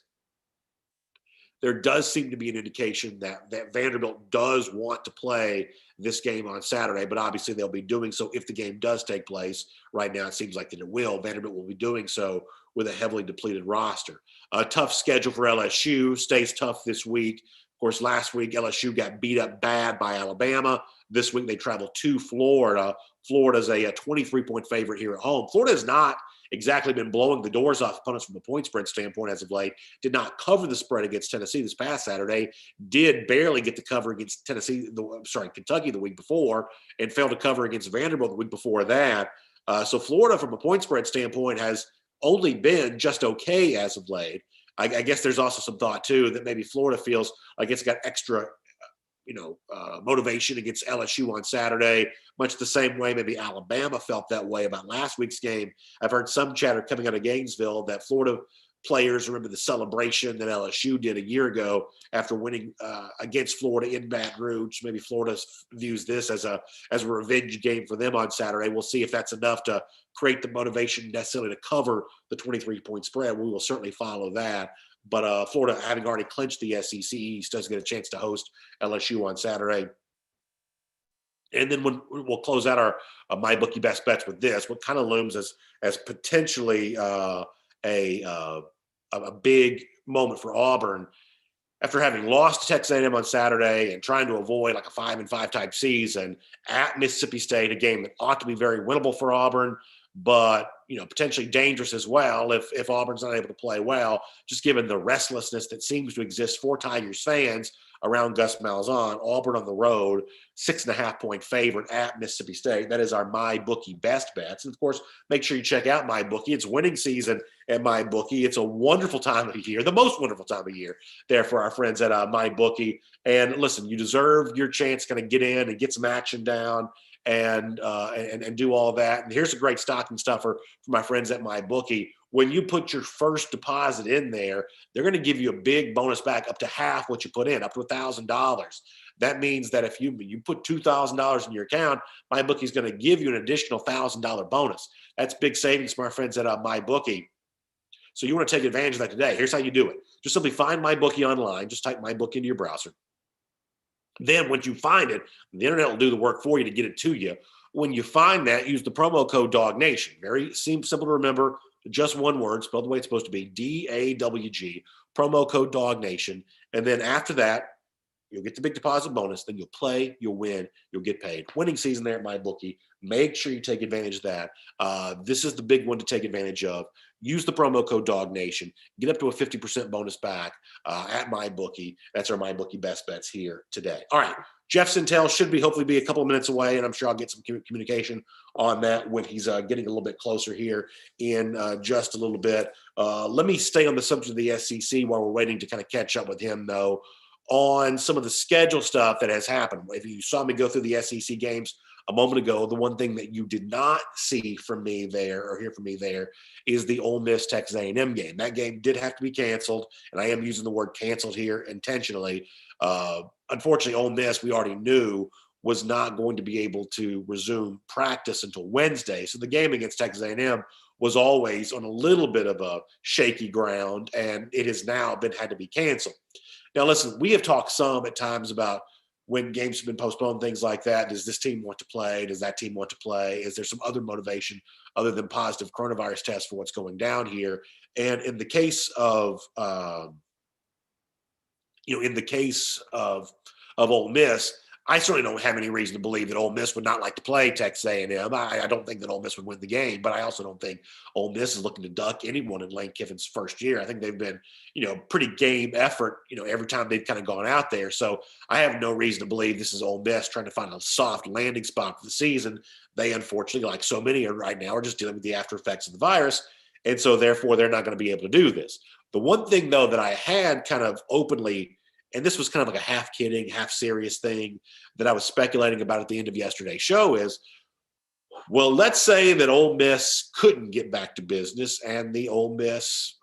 there does seem to be an indication that Vanderbilt does want to play this game on Saturday, but obviously they'll be doing so if the game does take place. Right now it seems like that it will. Vanderbilt will be doing so with a heavily depleted roster. A tough schedule for LSU, stays tough this week. Of course, last week LSU got beat up bad by Alabama. This week they travel to Florida. Florida's a 23-point favorite here at home. Florida has not exactly been blowing the doors off opponents from a point spread standpoint as of late. Did not cover the spread against Tennessee this past Saturday. Did barely get the cover against Kentucky the week before, and failed to cover against Vanderbilt the week before that. So Florida, from a point spread standpoint, has only been just okay as of late. I guess there's also some thought too that maybe Florida feels like it's got extra motivation against LSU on Saturday, much the same way maybe Alabama felt that way about last week's game. I've heard some chatter coming out of Gainesville that Florida players remember the celebration that LSU did a year ago after winning against Florida in Baton Rouge. Maybe Florida views this as a revenge game for them on Saturday. We'll see if that's enough to create the motivation necessarily to cover the 23-point spread. We will certainly follow that. But Florida, having already clinched the SEC East, does get a chance to host LSU on Saturday. And then when we'll close out our my bookie best bets with this, what kind of looms as potentially a big moment for Auburn after having lost to Texas A&M on Saturday and trying to avoid like a 5-5 type season at Mississippi State, a game that ought to be very winnable for Auburn, but potentially dangerous as well if Auburn's not able to play well, just given the restlessness that seems to exist for Tigers fans around Gus Malzahn. Auburn on the road, 6.5-point favorite at Mississippi State. That is our MyBookie best bets. And of course, make sure you check out MyBookie. It's winning season at MyBookie. It's a wonderful time of the year, the most wonderful time of year there for our friends at MyBookie. And listen, you deserve your chance to kind of get in and get some action down and do all that. And here's a great stocking stuffer for my friends at MyBookie. When you put your first deposit in there, they're going to give you a big bonus back up to half what you put in, up to $1,000. That means that if you put $2,000 in your account, MyBookie is going to give you an additional $1,000 bonus. That's big savings for our friends at MyBookie. So you want to take advantage of that today. Here's how you do it. Just simply find MyBookie online. Just type MyBookie into your browser. Then once you find it, the internet will do the work for you to get it to you. When you find that, use the promo code DawgNation. Very simple to remember. Just one word, spelled the way it's supposed to be, DAWG, promo code DawgNation. And then after that, you'll get the big deposit bonus. Then you'll play, you'll win, you'll get paid. Winning season there at MyBookie. Make sure you take advantage of that. This is the big one to take advantage of. Use the promo code DawgNation. Get up to a 50% bonus back at MyBookie. That's our MyBookie best bets here today. All right. Jeff Centel should hopefully be a couple of minutes away, and I'm sure I'll get some communication on that when he's getting a little bit closer here in just a little bit. Let me stay on the subject of the SEC while we're waiting to kind of catch up with him, though, on some of the schedule stuff that has happened. If you saw me go through the SEC games a moment ago, the one thing that you did not see from me there or hear from me there is the Ole Miss Texas A&M game. That game did have to be canceled, and I am using the word canceled here intentionally. Unfortunately, Ole Miss, we already knew, was not going to be able to resume practice until Wednesday. So the game against Texas A&M was always on a little bit of a shaky ground, and it has now had to be canceled. Now, listen, we have talked some at times about when games have been postponed, things like that. Does this team want to play? Does that team want to play? Is there some other motivation other than positive coronavirus tests for what's going down here? And in the case of Ole Miss, I certainly don't have any reason to believe that Ole Miss would not like to play Texas A&M. I don't think that Ole Miss would win the game, but I also don't think Ole Miss is looking to duck anyone in Lane Kiffin's first year. I think they've been, pretty game effort, every time they've kind of gone out there. So I have no reason to believe this is Ole Miss trying to find a soft landing spot for the season. They, unfortunately, like so many right now, are just dealing with the after effects of the virus. And so, therefore, they're not going to be able to do this. The one thing, though, that I had kind of openly, and this was kind of like a half kidding, half serious thing that I was speculating about at the end of yesterday's show is, well, let's say that Ole Miss couldn't get back to business and the Ole Miss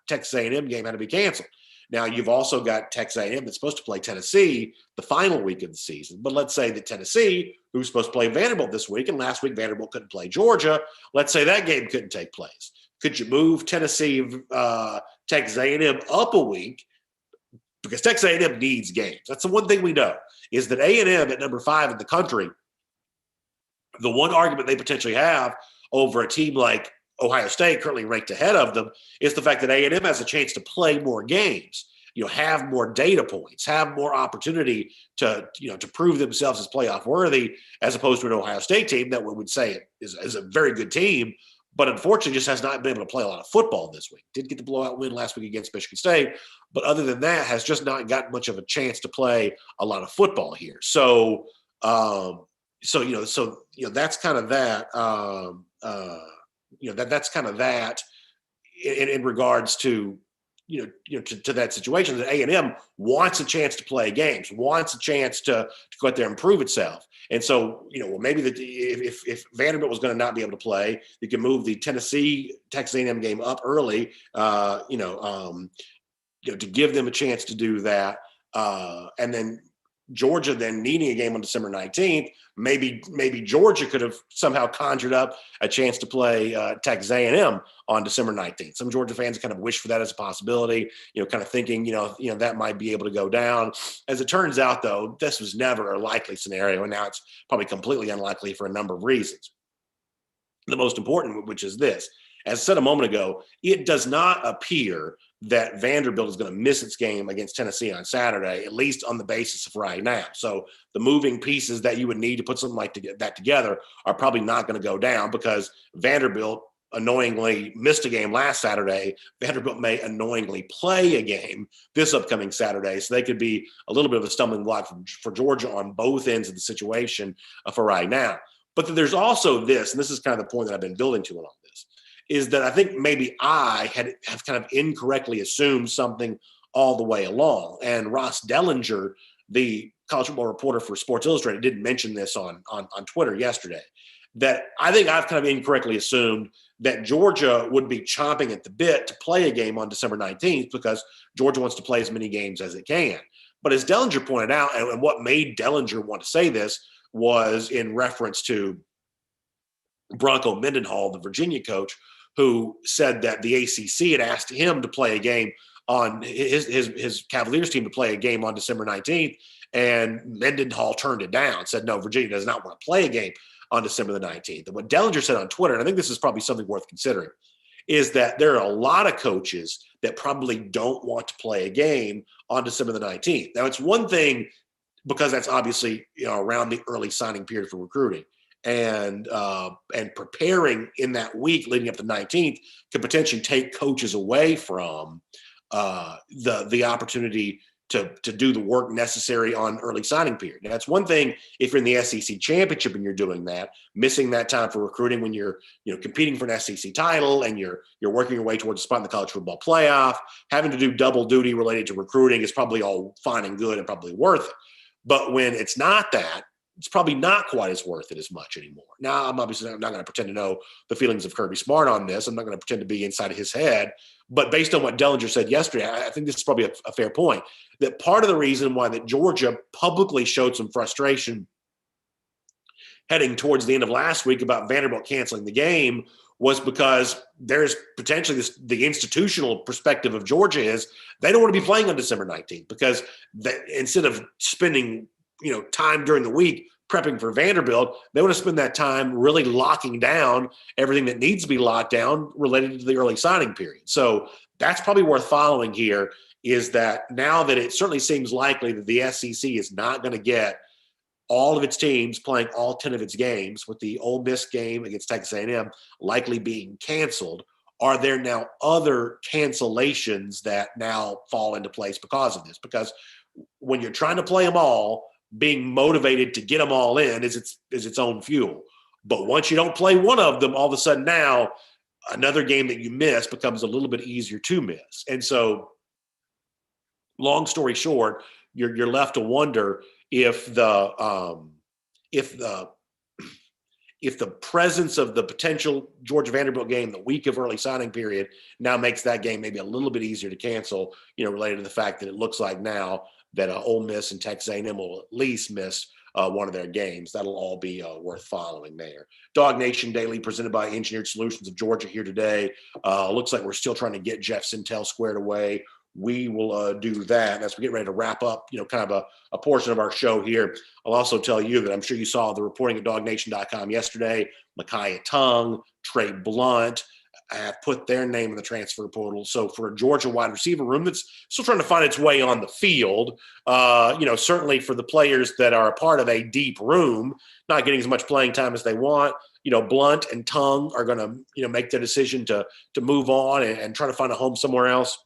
Texas A&M game had to be canceled. Now, you've also got Texas A&M that's supposed to play Tennessee the final week of the season. But let's say that Tennessee, who's supposed to play Vanderbilt this week, and last week Vanderbilt couldn't play Georgia, let's say that game couldn't take place. Could you move Tennessee, Texas A&M up a week? Because Texas A&M needs games. That's the one thing we know, is that A&M at number 5 in the country, the one argument they potentially have over a team like Ohio State, currently ranked ahead of them, is the fact that A&M has a chance to play more games, have more data points, have more opportunity to prove themselves as playoff worthy, as opposed to an Ohio State team that we would say is a very good team, but unfortunately just has not been able to play a lot of football this week. Did get the blowout win last week against Michigan State, but other than that, has just not gotten much of a chance to play a lot of football here. So, that's kind of that. That's kind of that in regards to to that situation. That A&M wants a chance to play games, wants a chance to go out there and prove itself. And so, maybe if Vanderbilt was going to not be able to play, you can move the Tennessee Texas A&M game up early, to give them a chance to do that, and then Georgia then needing a game on December 19th, maybe Georgia could have somehow conjured up a chance to play Texas A&M on December 19th. Some Georgia fans kind of wish for that as a possibility, kind of thinking, that might be able to go down. As it turns out, though, this was never a likely scenario, and now it's probably completely unlikely for a number of reasons. The most important, which is this. As I said a moment ago, it does not appear that Vanderbilt is going to miss its game against Tennessee on Saturday, at least on the basis of right now. So the moving pieces that you would need to put something like that together are probably not going to go down, because Vanderbilt annoyingly missed a game last Saturday. Vanderbilt may unknowingly play a game this upcoming Saturday. So they could be a little bit of a stumbling block for Georgia on both ends of the situation for right now. But there's also this, and this is kind of the point that I've been building to on all this, is that I think maybe I have kind of incorrectly assumed something all the way along. And Ross Dellinger, the college football reporter for Sports Illustrated, did mention this on Twitter yesterday, that I think I've kind of incorrectly assumed that Georgia would be chomping at the bit to play a game on December 19th because Georgia wants to play as many games as it can. But as Dellinger pointed out, and what made Dellinger want to say this was in reference to Bronco Mendenhall, the Virginia coach, who said that the ACC had asked him to play a game on his Cavaliers team to play a game on December 19th, and Mendenhall turned it down, said, no, Virginia does not want to play a game on December the 19th. And what Dellinger said on Twitter, and I think this is probably something worth considering, is that there are a lot of coaches that probably don't want to play a game on December the 19th. Now, it's one thing because that's obviously around the early signing period for recruiting. And preparing in that week leading up to the 19th could potentially take coaches away from the opportunity to do the work necessary on early signing period. Now, that's one thing if you're in the SEC championship and you're doing that, missing that time for recruiting when you're competing for an SEC title and you're working your way towards a spot in the college football playoff. Having to do double duty related to recruiting is probably all fine and good and probably worth it. But when it's not that, it's probably not quite as worth it as much anymore. Now, I'm obviously not going to pretend to know the feelings of Kirby Smart on this. I'm not going to pretend to be inside of his head. But based on what Dellinger said yesterday, I think this is probably a fair point, that part of the reason why that Georgia publicly showed some frustration heading towards the end of last week about Vanderbilt canceling the game was because there's potentially the institutional perspective of Georgia is they don't want to be playing on December 19th because instead of spending time during the week prepping for Vanderbilt, they want to spend that time really locking down everything that needs to be locked down related to the early signing period. So that's probably worth following here, is that now that it certainly seems likely that the SEC is not going to get all of its teams playing all 10 of its games, with the Ole Miss game against Texas A&M likely being canceled, are there now other cancellations that now fall into place because of this? Because when you're trying to play them all, being motivated to get them all in is its own fuel. But once you don't play one of them, all of a sudden now another game that you miss becomes a little bit easier to miss. And so, long story short, you're left to wonder if the presence of the potential Georgia Vanderbilt game the week of early signing period now makes that game maybe a little bit easier to cancel, related to the fact that it looks like now that Ole Miss and Texas A&M will at least miss one of their games. That'll all be worth following there. DawgNation Daily, presented by Engineered Solutions of Georgia, here today. Looks like we're still trying to get Jeff Centel squared away. We will do that as we get ready to wrap up, kind of a portion of our show here. I'll also tell you that I'm sure you saw the reporting at DawgNation.com yesterday. Micaiah Tongue, Trey Blunt have put their name in the transfer portal. So for a Georgia wide receiver room that's still trying to find its way on the field, certainly for the players that are a part of a deep room, not getting as much playing time as they want, Blunt and Tongue are going to, make their decision to move on and try to find a home somewhere else.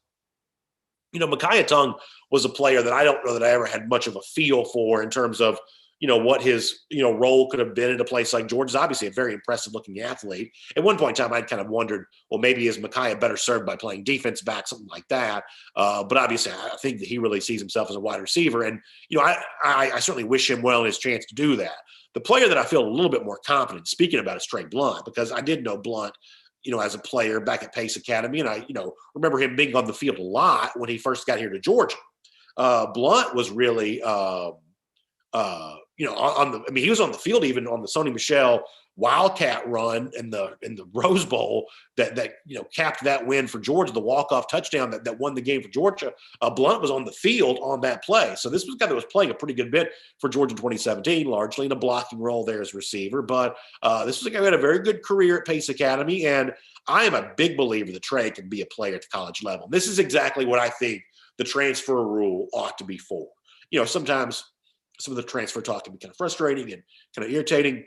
Micaiah Tongue was a player that I don't know that I ever had much of a feel for in terms of, what his, role could have been at a place like Georgia. Is obviously a very impressive looking athlete. At one point in time, I'd kind of wondered, well, maybe is Micaiah better served by playing defense back, something like that. But obviously I think that he really sees himself as a wide receiver. And, I certainly wish him well in his chance to do that. The player that I feel a little bit more confident speaking about is Trey Blunt, because I did know Blunt, as a player back at Pace Academy. And I, remember him being on the field a lot when he first got here to Georgia. Blunt was really, he was on the field even on the Sony Michel Wildcat run in the Rose Bowl that capped that win for Georgia, the walk-off touchdown that won the game for Georgia. Blunt was on the field on that play. So this was a guy that was playing a pretty good bit for Georgia in 2017, largely in a blocking role there as receiver. But this was a guy who had a very good career at Pace Academy, and I am a big believer that Trey can be a player at the college level. This is exactly what I think the transfer rule ought to be for. Sometimes some of the transfer talk can be kind of frustrating and kind of irritating.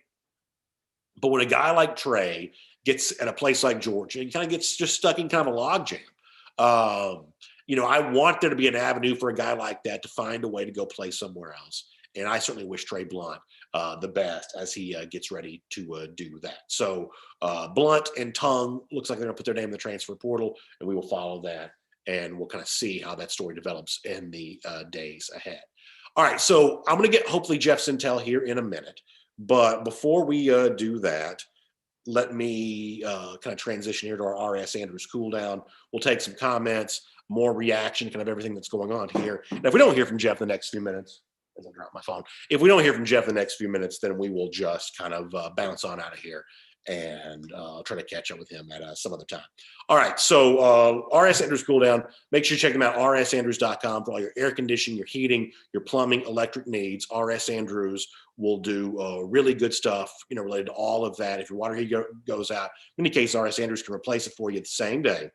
But when a guy like Trey gets at a place like Georgia and kind of gets just stuck in kind of a logjam, I want there to be an avenue for a guy like that to find a way to go play somewhere else. And I certainly wish Trey Blunt the best as he gets ready to do that. So Blunt and Tongue looks like they're going to put their name in the transfer portal, and we will follow that, and we'll kind of see how that story develops in the days ahead. All right, so I'm going to get hopefully Jeff Centel here in a minute. But before we do that, let me kind of transition here to our RS Andrews cool down. We'll take some comments, more reaction, kind of everything that's going on here. And if we don't hear from Jeff in the next few minutes, as I drop my phone, if we don't hear from Jeff in the next few minutes, then we will just kind of bounce on out of here and try to catch up with him at some other time. All right, so RS Andrews Cool Down. Make sure you check them out, rsandrews.com, for all your air conditioning, your heating, your plumbing, electric needs. RS Andrews will do really good stuff, related to all of that. If your water heater goes out, in any case, RS Andrews can replace it for you the same day.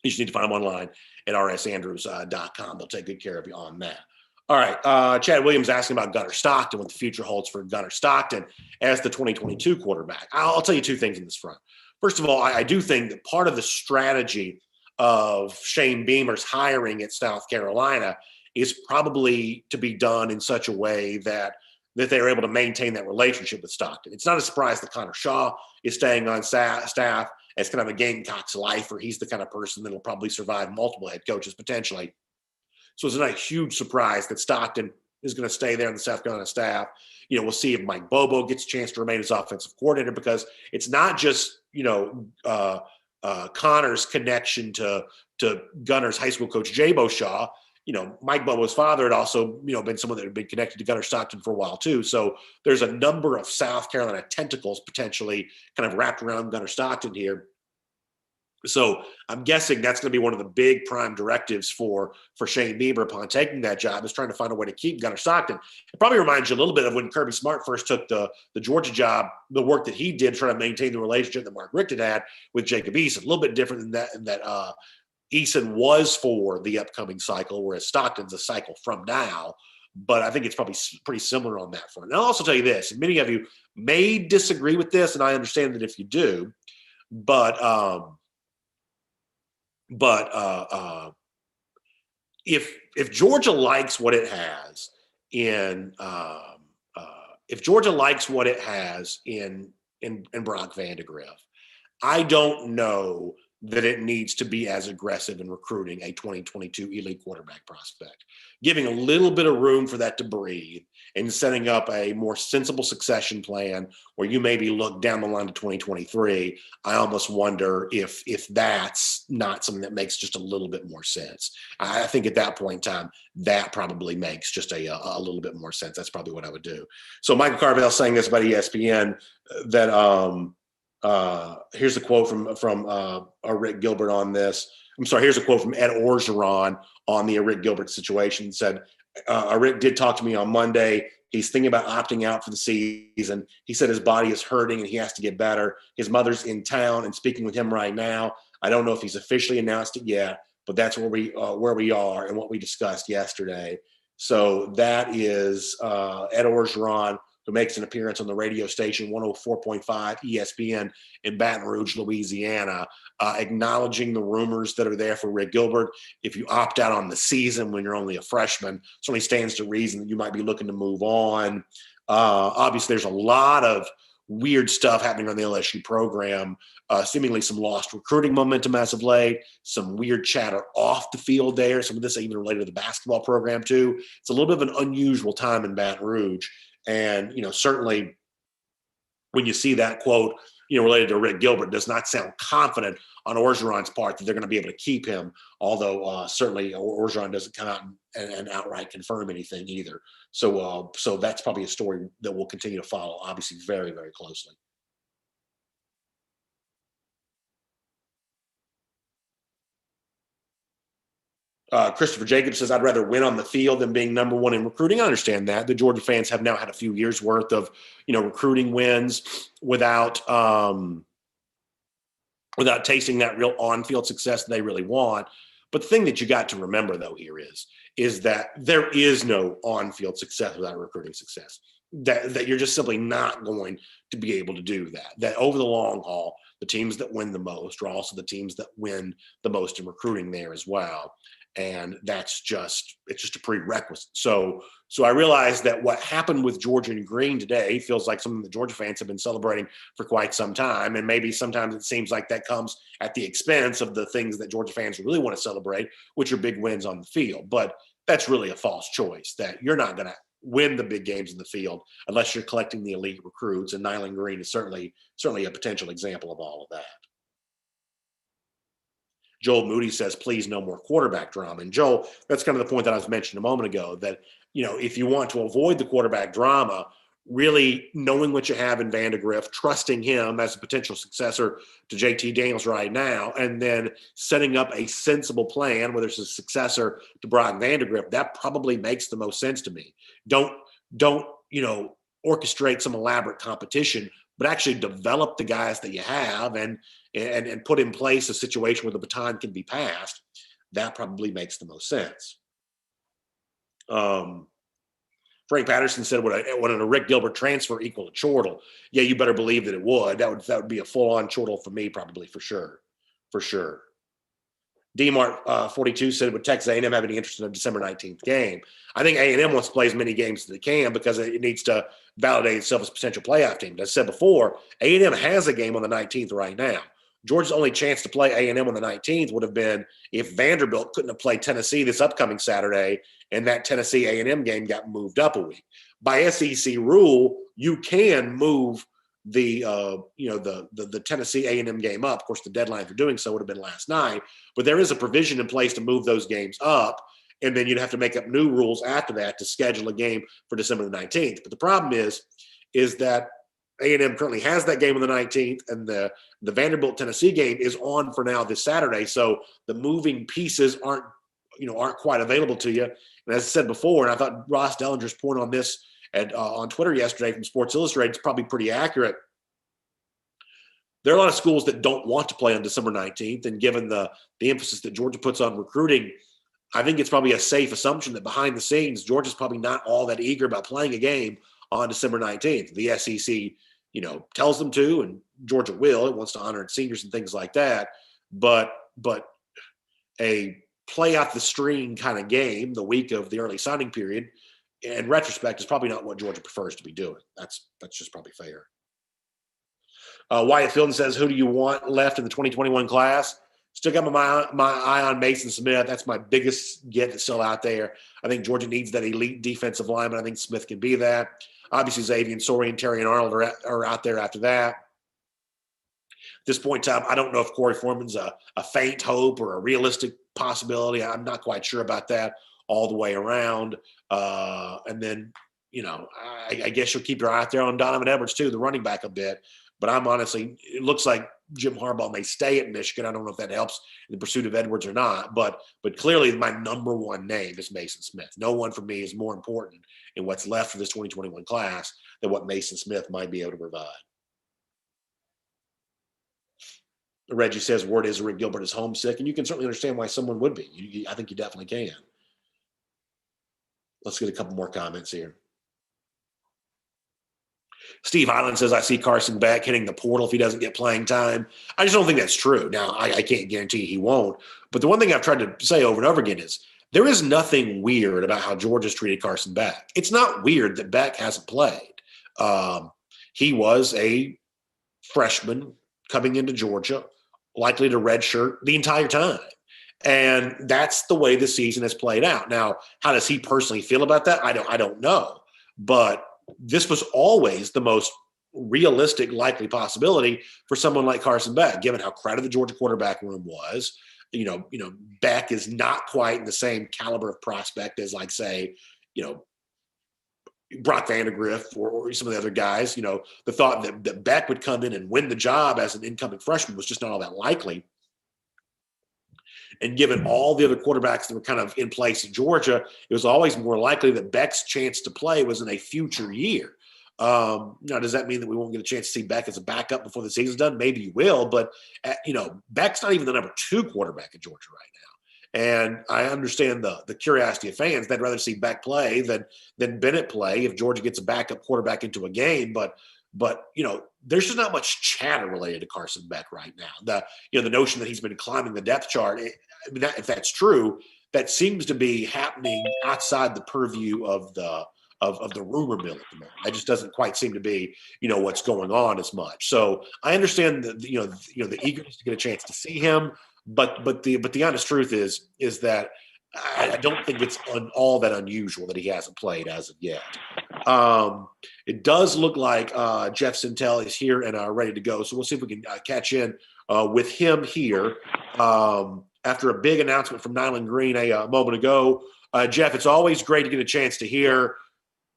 You just need to find them online at rsandrews.com. They'll take good care of you on that. All right, Chad Williams asking about Gunnar Stockton, what the future holds for Gunnar Stockton as the 2022 quarterback. I'll tell you two things in this front. First of all, I do think that part of the strategy of Shane Beamer's hiring at South Carolina is probably to be done in such a way that they're able to maintain that relationship with Stockton. It's not a surprise that Connor Shaw is staying on staff as kind of a Gamecocks lifer. He's the kind of person that will probably survive multiple head coaches potentially. So it's not a huge surprise that Stockton is going to stay there in the South Carolina staff. We'll see if Mike Bobo gets a chance to remain as offensive coordinator, because it's not just, Connor's connection to Gunner's high school coach, Jabo Shaw. Mike Bobo's father had also, been someone that had been connected to Gunnar Stockton for a while too. So there's a number of South Carolina tentacles potentially kind of wrapped around Gunnar Stockton here. So I'm guessing that's going to be one of the big prime directives for Shane Beamer upon taking that job, is trying to find a way to keep Gunnar Stockton. It probably reminds you a little bit of when Kirby Smart first took the Georgia job, the work that he did trying to maintain the relationship that Mark Richt had with Jacob Eason. A little bit different than that, in that Eason was for the upcoming cycle, whereas Stockton's a cycle from now. But I think it's probably pretty similar on that front. And I'll also tell you this, and many of you may disagree with this, and I understand that if you do, but if Georgia likes what it has in Brock Vandegrift, I don't know that it needs to be as aggressive in recruiting a 2022 elite quarterback prospect. Giving a little bit of room for that to breathe and setting up a more sensible succession plan where you maybe look down the line to 2023, I almost wonder if that's not something that makes just a little bit more sense. I think at that point in time, that probably makes just a little bit more sense. That's probably what I would do. So Michael Carvell saying this about ESPN, that here's a quote from Rick Gilbert on this. I'm sorry, here's a quote from Ed Orgeron on the Rick Gilbert situation. It said, Rick did talk to me on Monday. He's thinking about opting out for the season. He said his body is hurting and he has to get better. His mother's in town and speaking with him right now. I don't know if he's officially announced it yet, but that's where we are and what we discussed yesterday. So that is Ed Orgeron, who makes an appearance on the radio station 104.5 ESPN in Baton Rouge, Louisiana, acknowledging the rumors that are there for Rick Gilbert. If you opt out on the season when you're only a freshman, certainly stands to reason that you might be looking to move on. Obviously, there's a lot of weird stuff happening on the LSU program, seemingly some lost recruiting momentum as of late, some weird chatter off the field there. Some of this even related to the basketball program too. It's a little bit of an unusual time in Baton Rouge. And, certainly when you see that quote, related to Rick Gilbert, does not sound confident Orgeron's part that they're going to be able to keep him, although certainly Orgeron doesn't come out and outright confirm anything either. So that's probably a story that we'll continue to follow, obviously, very, very closely. Christopher Jacobs says, I'd rather win on the field than being number one in recruiting. I understand that. The Georgia fans have now had a few years worth of, recruiting wins without tasting that real on-field success that they really want. But the thing that you got to remember, though, here is that there is no on-field success without recruiting success. That you're just simply not going to be able to do that. That over the long haul, the teams that win the most are also the teams that win the most in recruiting there as well. And it's just a prerequisite. So I realized that what happened with Georgia and Green today feels like something that Georgia fans have been celebrating for quite some time. And maybe sometimes it seems like that comes at the expense of the things that Georgia fans really want to celebrate, which are big wins on the field. But that's really a false choice, that you're not going to win the big games in the field unless you're collecting the elite recruits. And Nyland Green is certainly a potential example of all of that. Joel Moody says, please, no more quarterback drama. And Joel, that's kind of the point that I was mentioning a moment ago, that, if you want to avoid the quarterback drama, really knowing what you have in Vandegrift, trusting him as a potential successor to JT Daniels right now, and then setting up a sensible plan, whether it's a successor to Brian Vandegrift, that probably makes the most sense to me. Don't orchestrate some elaborate competition, but actually develop the guys that you have and put in place a situation where the baton can be passed. That probably makes the most sense. Frank Patterson said, would a Rick Gilbert transfer equal a chortle? Yeah, you better believe that it would. That would be a full-on chortle for me, probably, for sure. DMart 42 said, would Texas A&M have any interest in a December 19th game? I think A&M wants to play as many games as it can because it needs to validate itself as a potential playoff team. As I said before, A&M has a game on the 19th right now. Georgia's only chance to play A&M on the 19th would have been if Vanderbilt couldn't have played Tennessee this upcoming Saturday, and that Tennessee A&M game got moved up a week. By SEC rule, you can move the Tennessee A&M game up. Of course, the deadline for doing so would have been last night, but there is a provision in place to move those games up, and then you'd have to make up new rules after that to schedule a game for December the 19th. But the problem is that A&M currently has that game on the 19th, and the Vanderbilt Tennessee game is on for now this Saturday. So the moving pieces aren't quite available to you. And as I said before, and I thought Ross Dellinger's point on this on Twitter yesterday from Sports Illustrated is probably pretty accurate. There are a lot of schools that don't want to play on December 19th, and given the emphasis that Georgia puts on recruiting, I think it's probably a safe assumption that behind the scenes, Georgia's probably not all that eager about playing a game on December 19th. The SEC, tells them to, and Georgia will. It wants to honor its seniors and things like that. But a play off the string kind of game the week of the early signing period, in retrospect, is probably not what Georgia prefers to be doing. That's just probably fair. Wyatt Fielding says, who do you want left in the 2021 class? Still got my eye on Mason Smith. That's my biggest get that's still out there. I think Georgia needs that elite defensive lineman. I think Smith can be that. Obviously, Xavier Sori and Terry and Arnold are out there after that. At this point in time, I don't know if Corey Foreman's a faint hope or a realistic possibility. I'm not quite sure about that all the way around. And then, I guess you'll keep your eye out there on Donovan Edwards too, the running back a bit. But it looks like Jim Harbaugh may stay at Michigan. I don't know if that helps in the pursuit of Edwards or not. But clearly my number one name is Mason Smith. No one for me is more important in what's left for this 2021 class than what Mason Smith might be able to provide. Reggie says word is Rick Gilbert is homesick, and you can certainly understand why someone would be. I think you definitely can. Let's get a couple more comments here. Steve Highland says, I see Carson Beck hitting the portal if he doesn't get playing time. I just don't think that's true. Now, I can't guarantee he won't. But the one thing I've tried to say over and over again is there is nothing weird about how Georgia's treated Carson Beck. It's not weird that Beck hasn't played. He was a freshman coming into Georgia, likely to redshirt the entire time. And that's the way the season has played out. Now, how does he personally feel about that? I don't know. But this was always the most, realistic, likely possibility for someone like Carson Beck, given how crowded the Georgia quarterback room was. Beck is not quite in the same caliber of prospect as, like, say, Brock Vandegrift or some of the other guys. The thought that Beck would come in and win the job as an incoming freshman was just not all that likely. And given all the other quarterbacks that were kind of in place in Georgia, it was always more likely that Beck's chance to play was in a future year. Now, does that mean that we won't get a chance to see Beck as a backup before the season's done? Maybe you will, but Beck's not even the number 2 quarterback in Georgia right now. And I understand the curiosity of fans. They'd rather see Beck play than Bennett play if Georgia gets a backup quarterback into a game. But there's just not much chatter related to Carson Beck right now. The notion that he's been climbing the depth chart, if that's true, that seems to be happening outside the purview of the rumor mill at the moment. That just doesn't quite seem to be, what's going on as much. So I understand the eagerness to get a chance to see him, but the honest truth is that I don't think it's all that unusual that he hasn't played as of yet. It does look like Jeff Centel is here and ready to go. So we'll see if we can catch in with him here after a big announcement from Nyland Green a moment ago. Jeff, it's always great to get a chance to hear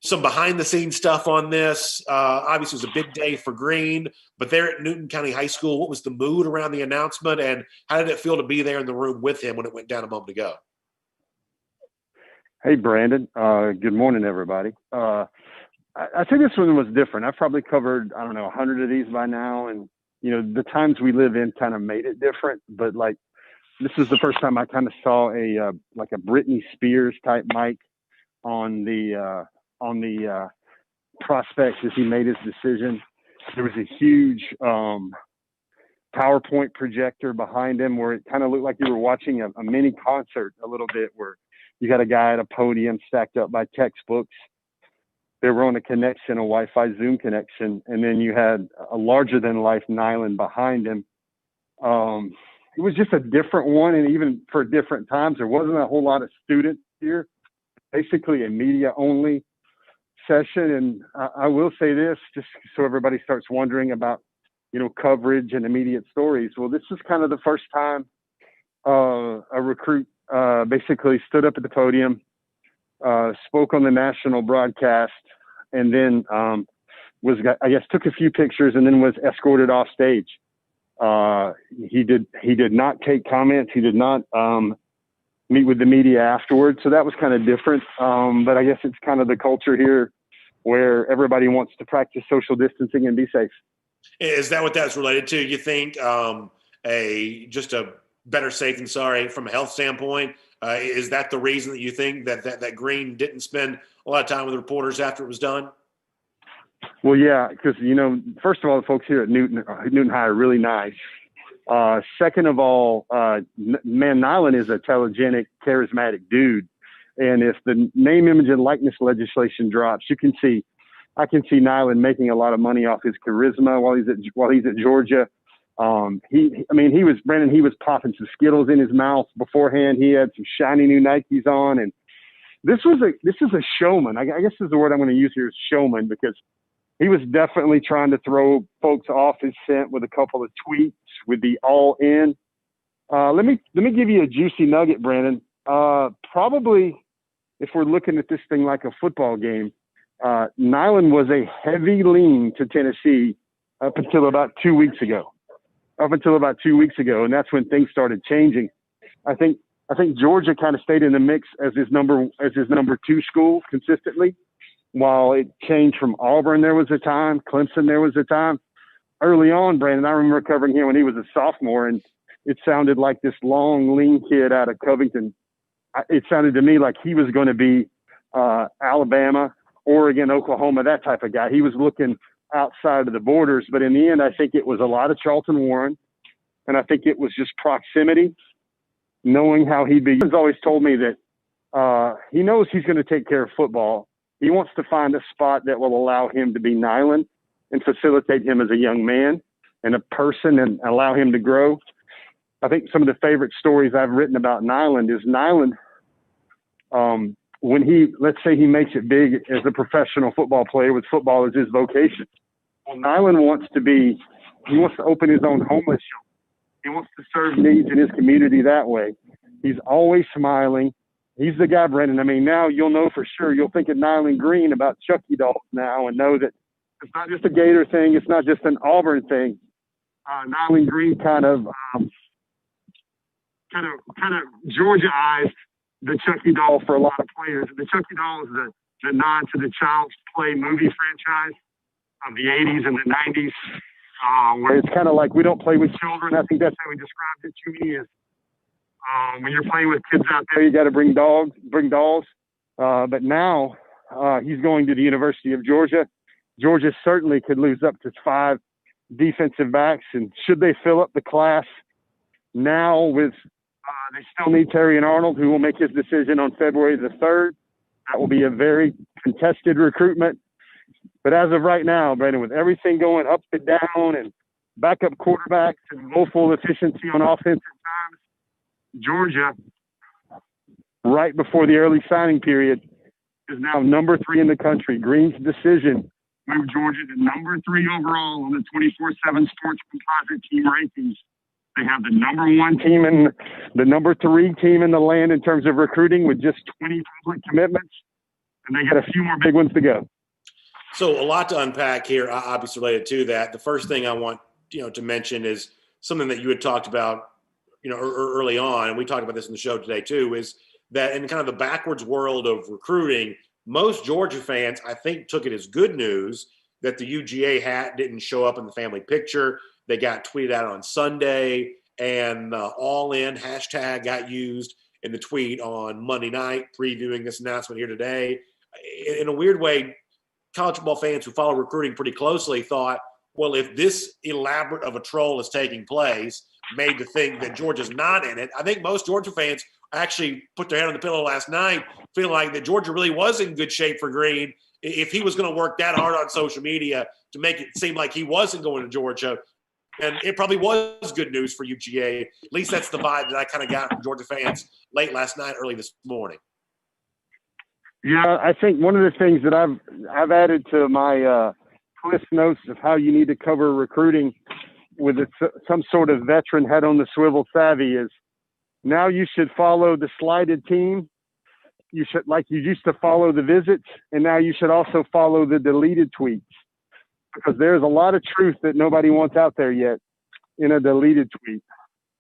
some behind-the-scenes stuff on this. Obviously, it was a big day for Green, but there at Newton County High School, what was the mood around the announcement, and how did it feel to be there in the room with him when it went down a moment ago? Hey, Brandon. Good morning, everybody. I think this one was different. I've probably covered, 100 of these by now, and, the times we live in kind of made it different, but, this is the first time I kind of saw a Britney Spears type mic on the prospects as he made his decision. There was a huge PowerPoint projector behind him where it kind of looked like you were watching a mini concert a little bit, where you got a guy at a podium stacked up by textbooks. They were on a connection, a Wi-Fi Zoom connection, and then you had a larger-than-life Nyland behind him. It was just a different one, and even for different times, there wasn't a whole lot of students here. Basically a media-only session, and I will say this, just so everybody starts wondering about, coverage and immediate stories. Well, this is kind of the first time a recruit basically stood up at the podium, spoke on the national broadcast, and then took a few pictures and then was escorted off stage. He did not take comments. He did not meet with the media afterwards. So that was kind of different. But I guess it's kind of the culture here where everybody wants to practice social distancing and be safe. Is that what that's related to? You think just a better safe than sorry from a health standpoint? Is that the reason that you think that Green didn't spend a lot of time with reporters after it was done? Well, yeah, because, first of all, the folks here at Newton High are really nice. Second of all, Nyland is a telegenic, charismatic dude. And if the name, image, and likeness legislation drops, I can see Nyland making a lot of money off his charisma while he's at Georgia. He was popping some Skittles in his mouth beforehand. He had some shiny new Nikes on, and this is a showman. I guess is the word I'm going to use here, is showman, because he was definitely trying to throw folks off his scent with a couple of tweets with the all in. Let me give you a juicy nugget, Brandon. Probably, if we're looking at this thing like a football game, Nyland was a heavy lean to Tennessee up until about 2 weeks ago. And that's when things started changing. I think Georgia kind of stayed in the mix as his number 2 school consistently, while it changed from Auburn. There was a time, Clemson. There was a time early on, Brandon. I remember covering him when he was a sophomore, and it sounded like this long, lean kid out of Covington. It sounded to me like he was going to be Alabama, Oregon, Oklahoma, that type of guy. He was looking outside of the borders, but in the end, I think it was a lot of Charlton Warren, and I think it was just proximity, knowing how he'd be. He's always told me that he knows he's going to take care of football. He wants to find a spot that will allow him to be Nyland and facilitate him as a young man and a person and allow him to grow. I think some of the favorite stories I've written about Nyland is Nyland, when let's say he makes it big as a professional football player with football as his vocation. Well, Nyland wants to open his own homeless shelter. He wants to serve needs in his community that way. He's always smiling. He's the guy, Brendan. I mean, now you'll know for sure. You'll think of Nyland Green about Chucky dolls now and know that it's not just a Gator thing. It's not just an Auburn thing. Nyland Green kind of Georgia-ized the Chucky doll for a lot of players. The Chucky doll is the nod to the Child's Play movie franchise of the 80s and the 90s, where it's kind of like we don't play with children. I think that's how he described it to me. Is when you're playing with kids out there, you got to bring dolls. But now he's going to the University of Georgia. Georgia certainly could lose up to 5 defensive backs, and should they fill up the class now with they still need Terry and Arnold, who will make his decision on February the 3rd. That will be a very contested recruitment. But as of right now, Brandon, with everything going up and down and backup quarterbacks and woeful efficiency on offensive times, Georgia, right before the early signing period, is now number 3 in the country. Green's decision moved Georgia to number 3 overall on the 24/7 Sports Composite team rankings. They have the number 1 team and the number 3 team in the land in terms of recruiting with just 20 public commitments, and they got a few more big ones to go. So a lot to unpack here, obviously related to that. The first thing I want to mention is something that you had talked about early on, and we talked about this in the show today too, is that in kind of the backwards world of recruiting, most Georgia fans, I think, took it as good news that the UGA hat didn't show up in the family picture. They got tweeted out on Sunday, and the all-in hashtag got used in the tweet on Monday night, previewing this announcement here today. In a weird way, college football fans who follow recruiting pretty closely thought, well, if this elaborate of a troll is taking place, made to think that Georgia's not in it. I think most Georgia fans actually put their head on the pillow last night, feeling like that Georgia really was in good shape for Green. If he was going to work that hard on social media to make it seem like he wasn't going to Georgia, and it probably was good news for UGA. At least that's the vibe that I kind of got from Georgia fans late last night, early this morning. Yeah, I think one of the things that I've added to my Cliff notes of how you need to cover recruiting with some sort of veteran head on the swivel savvy is now you should follow the slighted team. You should, like you used to follow the visits, and now you should also follow the deleted tweets, because there's a lot of truth that nobody wants out there yet in a deleted tweet.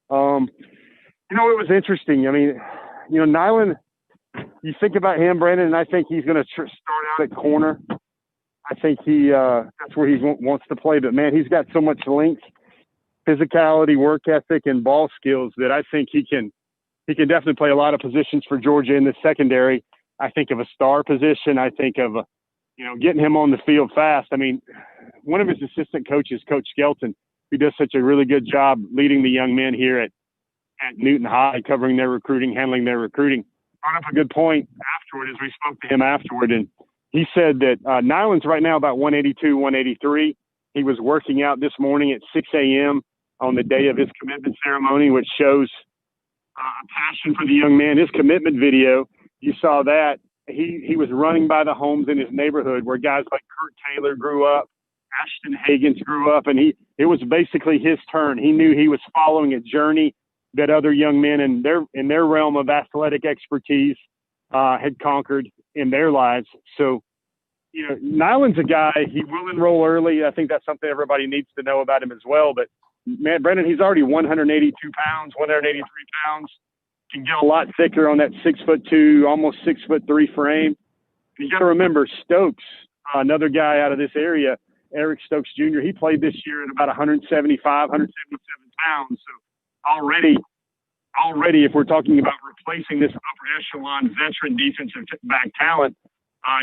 It was interesting. I mean, Nyland, you think about him, Brandon, and I think he's going to start out at corner. I think that's where he wants to play. But, man, he's got so much length, physicality, work ethic, and ball skills that I think he can definitely play a lot of positions for Georgia in the secondary. I think of a star position. I think of, getting him on the field fast. I mean, one of his assistant coaches, Coach Skelton, who does such a really good job leading the young men here at Newton High, covering their recruiting, handling their recruiting, brought up a good point afterward as we spoke to him afterward. And he said that Nyland's right now about 182, 183. He was working out this morning at 6 a.m. on the day of his commitment ceremony, which shows a passion for the young man. His commitment video, you saw that. He was running by the homes in his neighborhood where guys like Kurt Taylor grew up, Ashton Hagans grew up, and it was basically his turn. He knew he was following a journey that other young men in their realm of athletic expertise had conquered in their lives. So, Nyland's a guy, he will enroll early. I think that's something everybody needs to know about him as well. But, man, Brendan, he's already 182 pounds, 183 pounds. Can get a lot thicker on that 6'2", almost 6'3" frame. You got to remember Stokes, another guy out of this area, Eric Stokes Jr., he played this year at about 175, 177 pounds. So already, if we're talking about replacing this upper echelon veteran defensive back talent,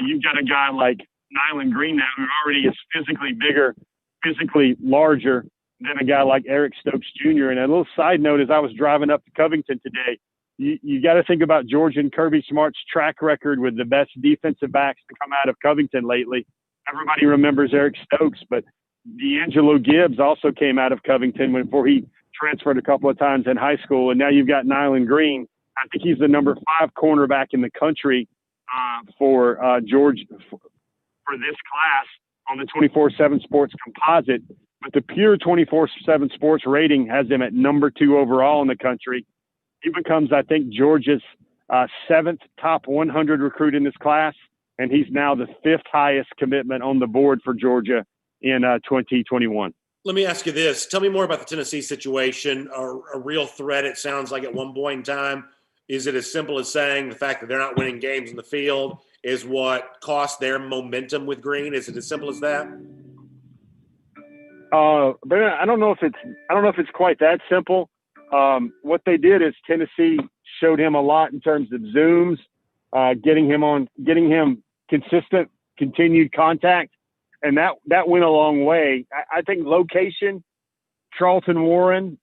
you've got a guy like Nyland Green now who already is physically bigger, physically larger than a guy like Eric Stokes Jr. And a little side note, as I was driving up to Covington today, you got to think about Georgia and Kirby Smart's track record with the best defensive backs to come out of Covington lately. Everybody remembers Eric Stokes, but D'Angelo Gibbs also came out of Covington before he transferred a couple of times in high school. And now you've got Nyland Green. I think he's the number 5 cornerback in the country for Georgia for this class. on the 24/7 Sports composite, but the pure 24/7 Sports rating has him at number 2 overall in the country. He becomes, I think, Georgia's 7th top 100 recruit in this class, and he's now the 5th highest commitment on the board for Georgia in 2021. Let me ask you this. Tell me more about the Tennessee situation. A real threat, it sounds like, at one point in time. Is it as simple as saying the fact that they're not winning games in the field is what cost their momentum with Green? Is it as simple as that? But I don't know if it's quite that simple. What they did is Tennessee showed him a lot in terms of Zooms, getting him consistent, continued contact. And that went a long way. I think location, Charlton Warren,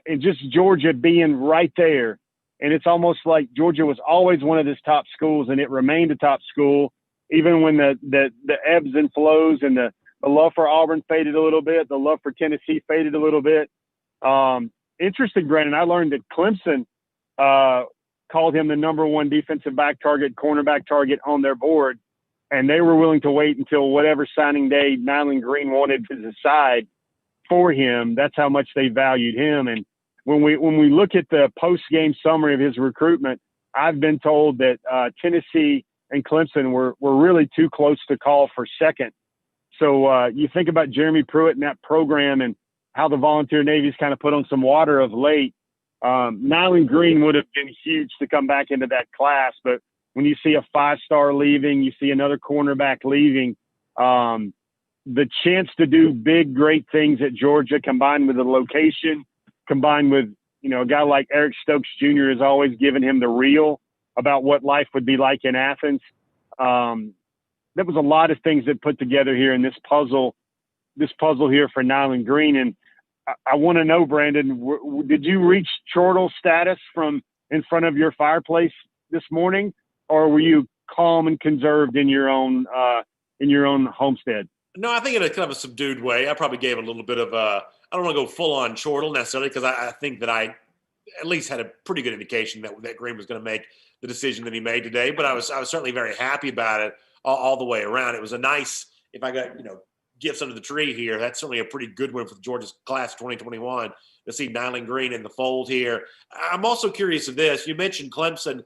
and just Georgia being right there. And it's almost like Georgia was always one of his top schools, and it remained a top school, even when the ebbs and flows and the love for Auburn faded a little bit, the love for Tennessee faded a little bit. Interesting, Brandon, I learned that Clemson called him the number 1 defensive back target, cornerback target on their board. And they were willing to wait until whatever signing day Nyland Green wanted to decide for him. That's how much they valued him. And when we look at the post-game summary of his recruitment, I've been told that Tennessee and Clemson were really too close to call for second. So you think about Jeremy Pruitt and that program and how the Volunteer Navy's kind of put on some water of late. Nyland Green would have been huge to come back into that class, but when you see a 5-star leaving, you see another cornerback leaving, the chance to do big, great things at Georgia, combined with the location, combined with, a guy like Eric Stokes Jr. has always given him the real about what life would be like in Athens. There was a lot of things that put together here in this puzzle here for Nyland Green. And I want to know, Brandon, did you reach chortle status from in front of your fireplace this morning? Or were you calm and conserved in your own homestead? No, I think in a kind of a subdued way. I probably gave a little bit of I don't want to go full on chortle necessarily, because I think that I at least had a pretty good indication that Green was going to make the decision that he made today. But I was certainly very happy about it all the way around. It was a nice, if I got gifts under the tree here, that's certainly a pretty good one for Georgia's class of 2021 to see Nyland Green in the fold here. I'm also curious of this. You mentioned Clemson.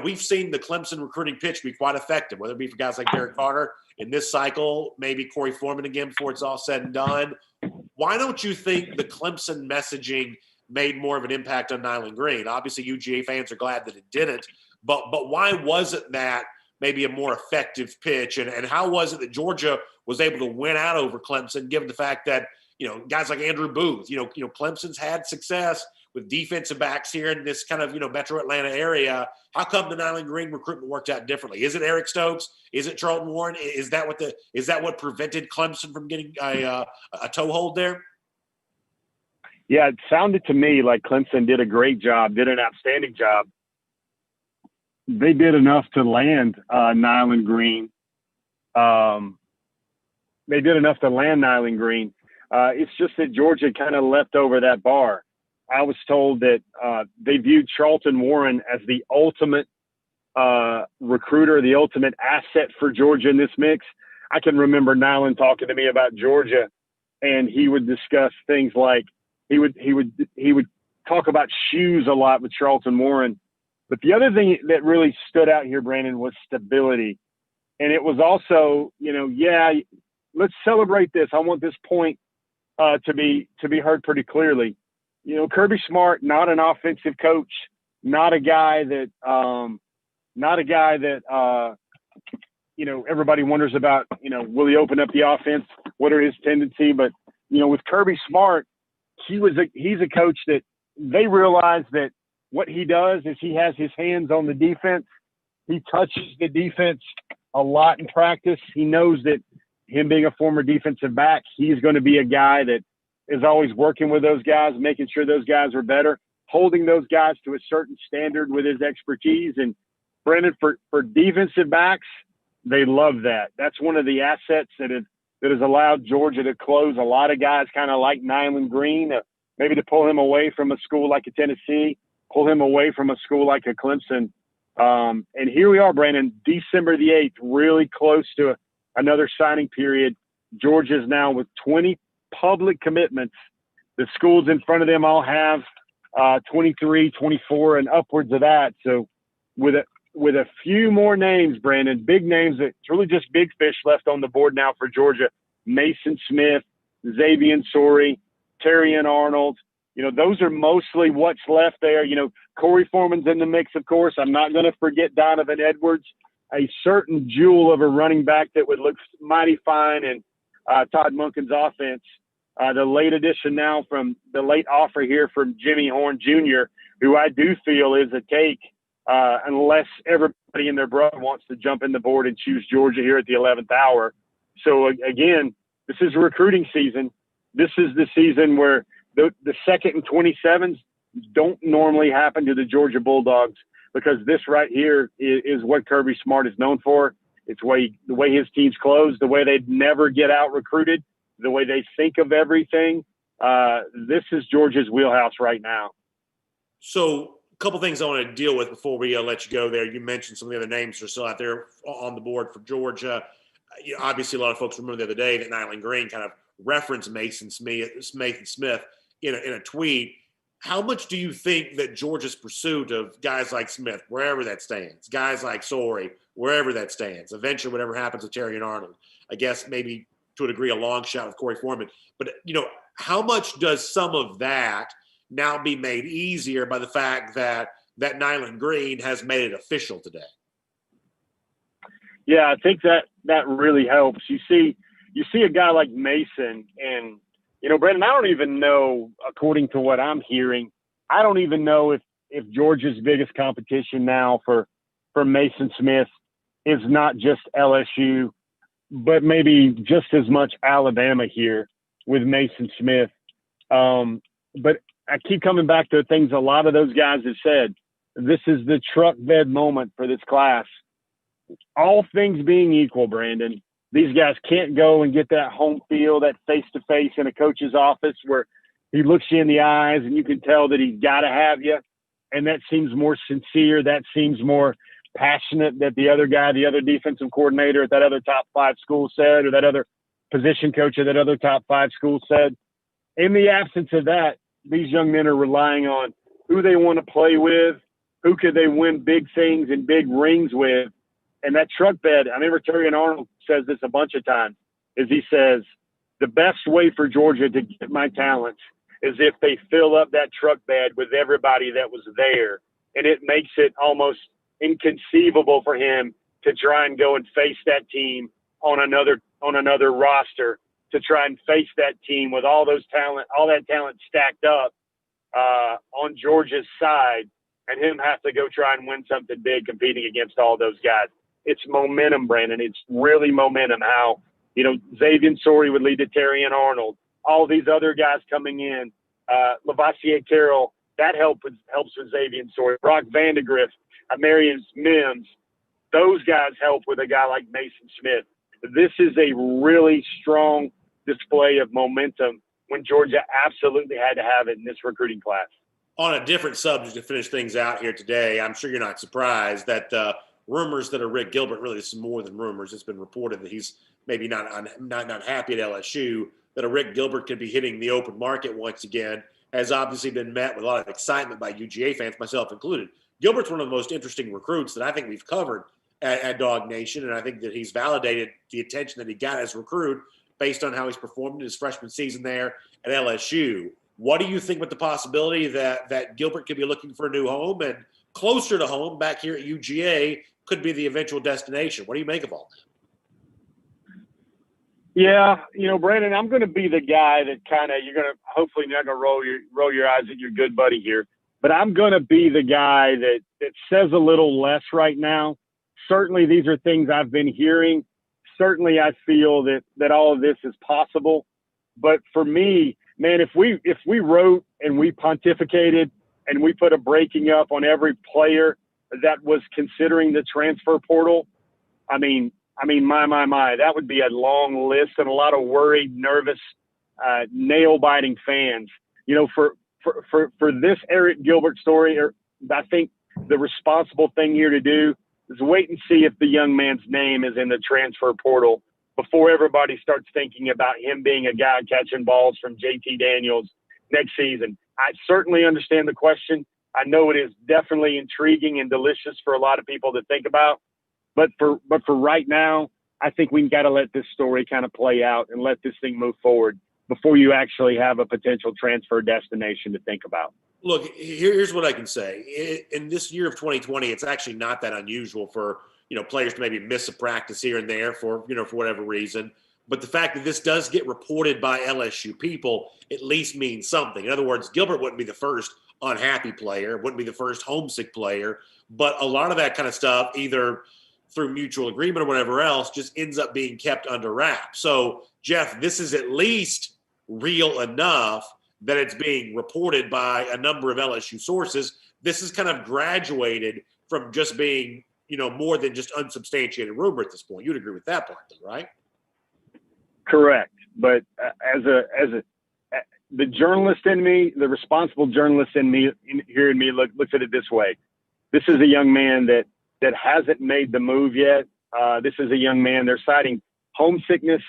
We've seen the Clemson recruiting pitch be quite effective, whether it be for guys like Derek Carter in this cycle, maybe Corey Foreman again before it's all said and done. Why don't you think the Clemson messaging made more of an impact on Nyland Green? Obviously, UGA fans are glad that it didn't, but why wasn't that maybe a more effective pitch? And how was it that Georgia was able to win out over Clemson, given the fact that, guys like Andrew Booth, Clemson's had success with defensive backs here in this kind of, metro Atlanta area. How come the Nyland Green recruitment worked out differently? Is it Eric Stokes? Is it Charlton Warren? Is that what prevented Clemson from getting a toehold there? Yeah, it sounded to me like Clemson did an outstanding job. They did enough to land Nyland Green. It's just that Georgia kind of leapt over that bar. I was told that they viewed Charlton Warren as the ultimate recruiter, the ultimate asset for Georgia in this mix. I can remember Nyland talking to me about Georgia, and he would discuss things like he would talk about shoes a lot with Charlton Warren. But the other thing that really stood out here, Brandon, was stability. And it was also, let's celebrate this. I want this point to be heard pretty clearly. Kirby Smart, not an offensive coach, not a guy that everybody wonders about, will he open up the offense? What are his tendencies? But, with Kirby Smart, he's a coach that they realize that what he does is he has his hands on the defense. He touches the defense a lot in practice. He knows that him being a former defensive back, he's going to be a guy that is always working with those guys, making sure those guys are better, holding those guys to a certain standard with his expertise. And Brandon, for defensive backs, they love that. That's one of the assets that has allowed Georgia to close a lot of guys kind of like Nyland Green, maybe to pull him away from a school like a Tennessee, pull him away from a school like a Clemson. And here we are, Brandon, December the 8th, really close to another signing period. Georgia's now with 20 public commitments. The schools in front of them all have 23, 24, and upwards of that. So with a few more names, Brandon, big names, it's really just big fish left on the board now for Georgia. Mason Smith, Xavier Sorey, Terrion Arnold. Those are mostly what's left there. Corey Foreman's in the mix, of course. I'm not going to forget Donovan Edwards, a certain jewel of a running back that would look mighty fine in Todd Monken's offense. The late addition now from the late offer here from Jimmy Horn Jr., who I do feel is a take unless everybody and their brother wants to jump in the board and choose Georgia here at the 11th hour. So, again, this is recruiting season. This is the season where the second and 27s don't normally happen to the Georgia Bulldogs, because this right here is what Kirby Smart is known for. It's the way his teams close, the way they never get out recruited, the way they think of everything. This is Georgia's wheelhouse right now. So a couple things I want to deal with before we let you go there. You mentioned some of the other names that are still out there on the board for Georgia. Obviously, a lot of folks remember the other day that Nyland Green kind of referenced Mason Smith in a tweet. How much do you think that Georgia's pursuit of guys like Smith, wherever that stands, guys like Sorey, wherever that stands, eventually whatever happens with Terrion Arnold, I guess maybe to a degree a long shot with Corey Foreman, but how much does some of that now be made easier by the fact that Nyland Green has made it official today? Yeah, I think that really helps. You see a guy like Mason, and Brandon, I don't even know, according to what I'm hearing, I don't even know if Georgia's biggest competition now for Mason Smith is not just LSU, but maybe just as much Alabama here with Mason Smith. But I keep coming back to things a lot of those guys have said. This is the truck bed moment for this class. All things being equal, Brandon, these guys can't go and get that home feel, that face-to-face in a coach's office where he looks you in the eyes and you can tell that he's got to have you. And that seems more sincere. That seems more passionate that the other guy, the other defensive coordinator at that other top 5 school said, or that other position coach at that other top 5 school said. In the absence of that, these young men are relying on who they want to play with, who could they win big things and big rings with. And that truck bed, I remember Terrion Arnold says this a bunch of times, is he says, the best way for Georgia to get my talents is if they fill up that truck bed with everybody that was there. And it makes it almost inconceivable for him to try and go and face that team on another roster, to try and face that team with all that talent stacked up on Georgia's side, and him have to go try and win something big competing against all those guys. It's momentum, Brandon. It's really momentum. How, Xavier Sorey would lead to Terrion Arnold. All these other guys coming in, Lavassier Carroll, that helps with Xavier Sorey. Brock Vandegrift, Marion Mims, those guys help with a guy like Mason Smith. This is a really strong display of momentum when Georgia absolutely had to have it in this recruiting class. On a different subject to finish things out here today, I'm sure you're not surprised that rumors that are Rick Gilbert, really this is more than rumors, it's been reported that he's maybe not happy at LSU, that a Rick Gilbert could be hitting the open market once again, has obviously been met with a lot of excitement by UGA fans, myself included. Gilbert's one of the most interesting recruits that I think we've covered at DawgNation, and I think that he's validated the attention that he got as a recruit based on how he's performed in his freshman season there at LSU. What do you think about the possibility that Gilbert could be looking for a new home, and closer to home back here at UGA could be the eventual destination? What do you make of all that? Yeah, Brandon, I'm going to be the guy that hopefully you're not going to roll your eyes at your good buddy here, but I'm going to be the guy that says a little less right now. Certainly these are things I've been hearing. Certainly I feel that all of this is possible. But for me, man, if we wrote and we pontificated and we put a breaking up on every player that was considering the transfer portal, I mean, my, that would be a long list and a lot of worried, nervous, nail-biting fans. For this Eric Gilbert story, I think the responsible thing here to do is wait and see if the young man's name is in the transfer portal before everybody starts thinking about him being a guy catching balls from JT Daniels next season. I certainly understand the question. I know it is definitely intriguing and delicious for a lot of people to think about. But for right now, I think we've got to let this story kind of play out and let this thing move forward before you actually have a potential transfer destination to think about. Look, here's what I can say. In this year of 2020, it's actually not that unusual for, players to maybe miss a practice here and there for whatever reason. But the fact that this does get reported by LSU people at least means something. In other words, Gilbert wouldn't be the first unhappy player, wouldn't be the first homesick player. But a lot of that kind of stuff, either through mutual agreement or whatever else, just ends up being kept under wraps. So, Jeff, this is at least real enough that it's being reported by a number of LSU sources. This is kind of graduated from just being, more than just unsubstantiated rumor at this point. You'd agree with that part, right? Correct. But the journalist in me, the responsible journalist in me, looks at it this way. This is a young man that hasn't made the move yet. This is a young man. They're citing homesickness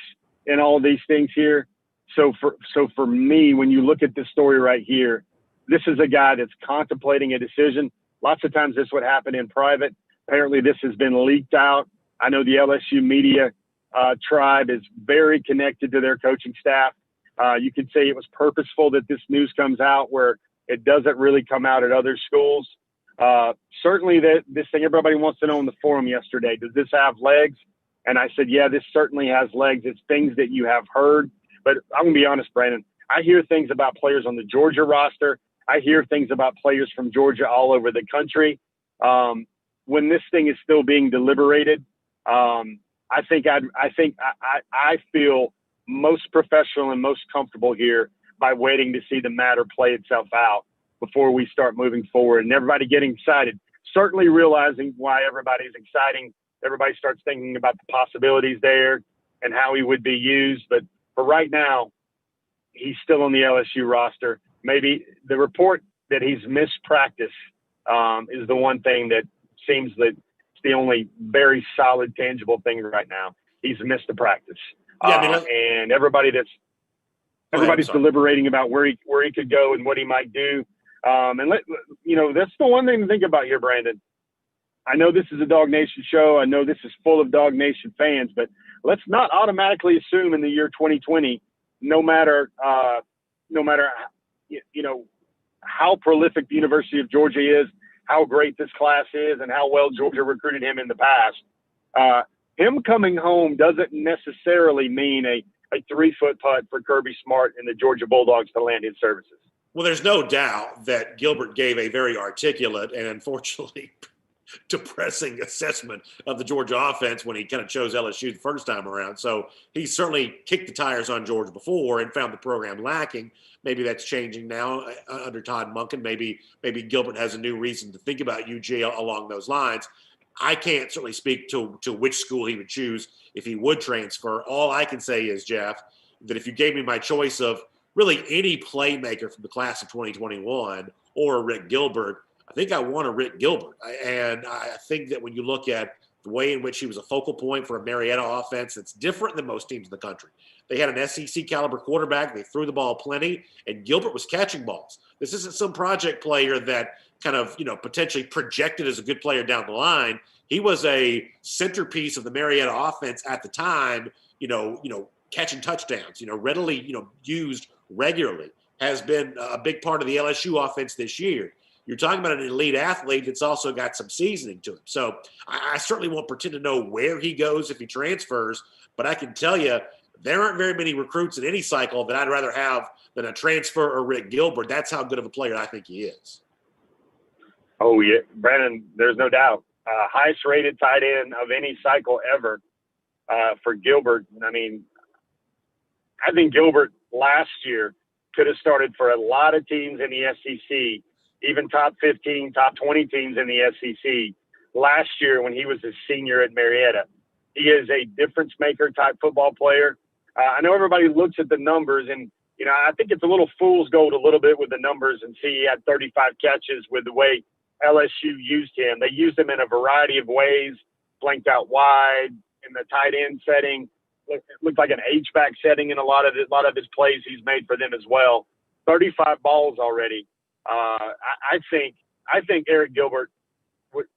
and all these things here. So for me, when you look at this story right here, this is a guy that's contemplating a decision. Lots of times this would happen in private. Apparently this has been leaked out. I know the LSU media tribe is very connected to their coaching staff. You could say it was purposeful that this news comes out where it doesn't really come out at other schools. Certainly this thing everybody wants to know in the forum yesterday, does this have legs? And I said, yeah, this certainly has legs. It's things that you have heard. But I'm going to be honest, Brandon, I hear things about players on the Georgia roster. I hear things about players from Georgia all over the country. When this thing is still being deliberated, I feel most professional and most comfortable here by waiting to see the matter play itself out before we start moving forward and everybody getting excited. Certainly realizing why everybody's exciting. Everybody starts thinking about the possibilities there and how he would be used. But for right now, he's still on the LSU roster. Maybe the report that he's missed practice is the one thing that seems that it's the only very solid, tangible thing right now. He's missed the practice. Yeah, and everybody's deliberating about where he could go and what he might do. That's the one thing to think about here, Brandon. I know this is a DawgNation show. I know this is full of DawgNation fans, but let's not automatically assume in the year 2020, no matter how prolific the University of Georgia is, how great this class is, and how well Georgia recruited him in the past. Him coming home doesn't necessarily mean a 3-foot putt for Kirby Smart and the Georgia Bulldogs to land his services. Well, there's no doubt that Gilbert gave a very articulate and unfortunately depressing assessment of the Georgia offense when he kind of chose LSU the first time around. So he certainly kicked the tires on Georgia before and found the program lacking. Maybe that's changing now under Todd Monken. Maybe Gilbert has a new reason to think about UG along those lines. I can't certainly speak to which school he would choose if he would transfer. All I can say is, Jeff, that if you gave me my choice of really any playmaker from the class of 2021 or Rick Gilbert, I think I want a Rick Gilbert. And I think that when you look at the way in which he was a focal point for a Marietta offense, it's different than most teams in the country. They had an SEC caliber quarterback. They threw the ball plenty, and Gilbert was catching balls. This isn't some project player that kind of, potentially projected as a good player down the line. He was a centerpiece of the Marietta offense at the time, catching touchdowns, readily, used regularly, has been a big part of the LSU offense this year. You're talking about an elite athlete that's also got some seasoning to him. So I certainly won't pretend to know where he goes if he transfers, but I can tell you there aren't very many recruits in any cycle that I'd rather have than a transfer or Rick Gilbert. That's how good of a player I think he is. Oh, yeah, Brandon, there's no doubt. Highest rated tight end of any cycle ever for Gilbert. I mean, I think Gilbert last year could have started for a lot of teams in the SEC, even top 15, top 20 teams in the SEC last year when he was a senior at Marietta. He is a difference maker type football player. I know everybody looks at the numbers and, I think it's a little fool's gold a little bit with the numbers and see he had 35 catches with the way LSU used him. They used him in a variety of ways, blanked out wide in the tight end setting. it looked like an H-back setting in a lot of his plays he's made for them as well. 35 balls already. I think Eric Gilbert,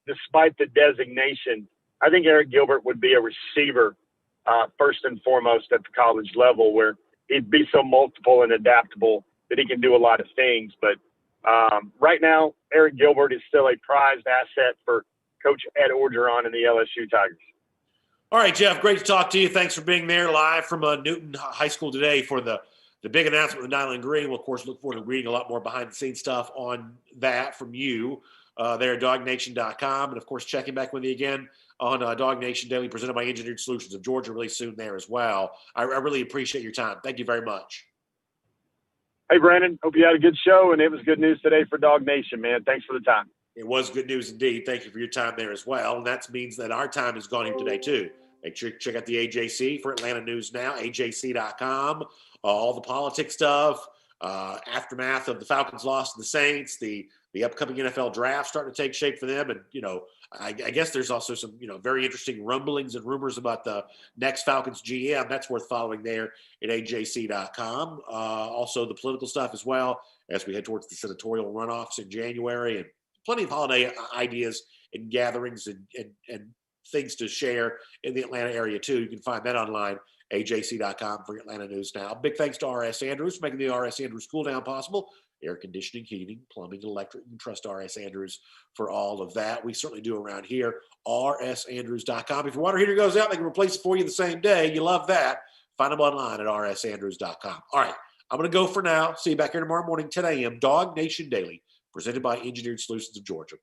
despite the designation, I think Eric Gilbert would be a receiver first and foremost at the college level, where he'd be so multiple and adaptable that he can do a lot of things. But right now, Eric Gilbert is still a prized asset for Coach Ed Orgeron and the LSU Tigers. All right, Jeff, great to talk to you. Thanks for being there live from Newton High School today for the big announcement with Nyland Green. We'll, of course, look forward to reading a lot more behind-the-scenes stuff on that from you there at DawgNation.com. And, of course, checking back with you again on DawgNation Daily, presented by Engineered Solutions of Georgia, really soon there as well. I really appreciate your time. Thank you very much. Hey, Brandon, hope you had a good show, and it was good news today for DawgNation, man. Thanks for the time. It was good news indeed. Thank you for your time there as well. And that means that our time has gone here today, too. Make sure you check out the AJC for Atlanta News Now, AJC.com. All the politics stuff, aftermath of the Falcons' loss to the Saints, the upcoming NFL draft starting to take shape for them. And, I guess there's also some, very interesting rumblings and rumors about the next Falcons GM. That's worth following there at AJC.com. Also the political stuff as well as we head towards the senatorial runoffs in January, and plenty of holiday ideas and gatherings and things to share in the Atlanta area too. You can find that online, AJC.com for Atlanta News Now. Big thanks to R.S. Andrews for making the R.S. Andrews cool down possible. Air conditioning, heating, plumbing, electric. You can trust R.S. Andrews for all of that. We certainly do around here. rsandrews.com. If your water heater goes out, they can replace it for you the same day. You love that. Find them online at rsandrews.com. All right, I'm going to go for now. See you back here tomorrow morning, 10 a.m. DawgNation Daily, presented by Engineered Solutions of Georgia.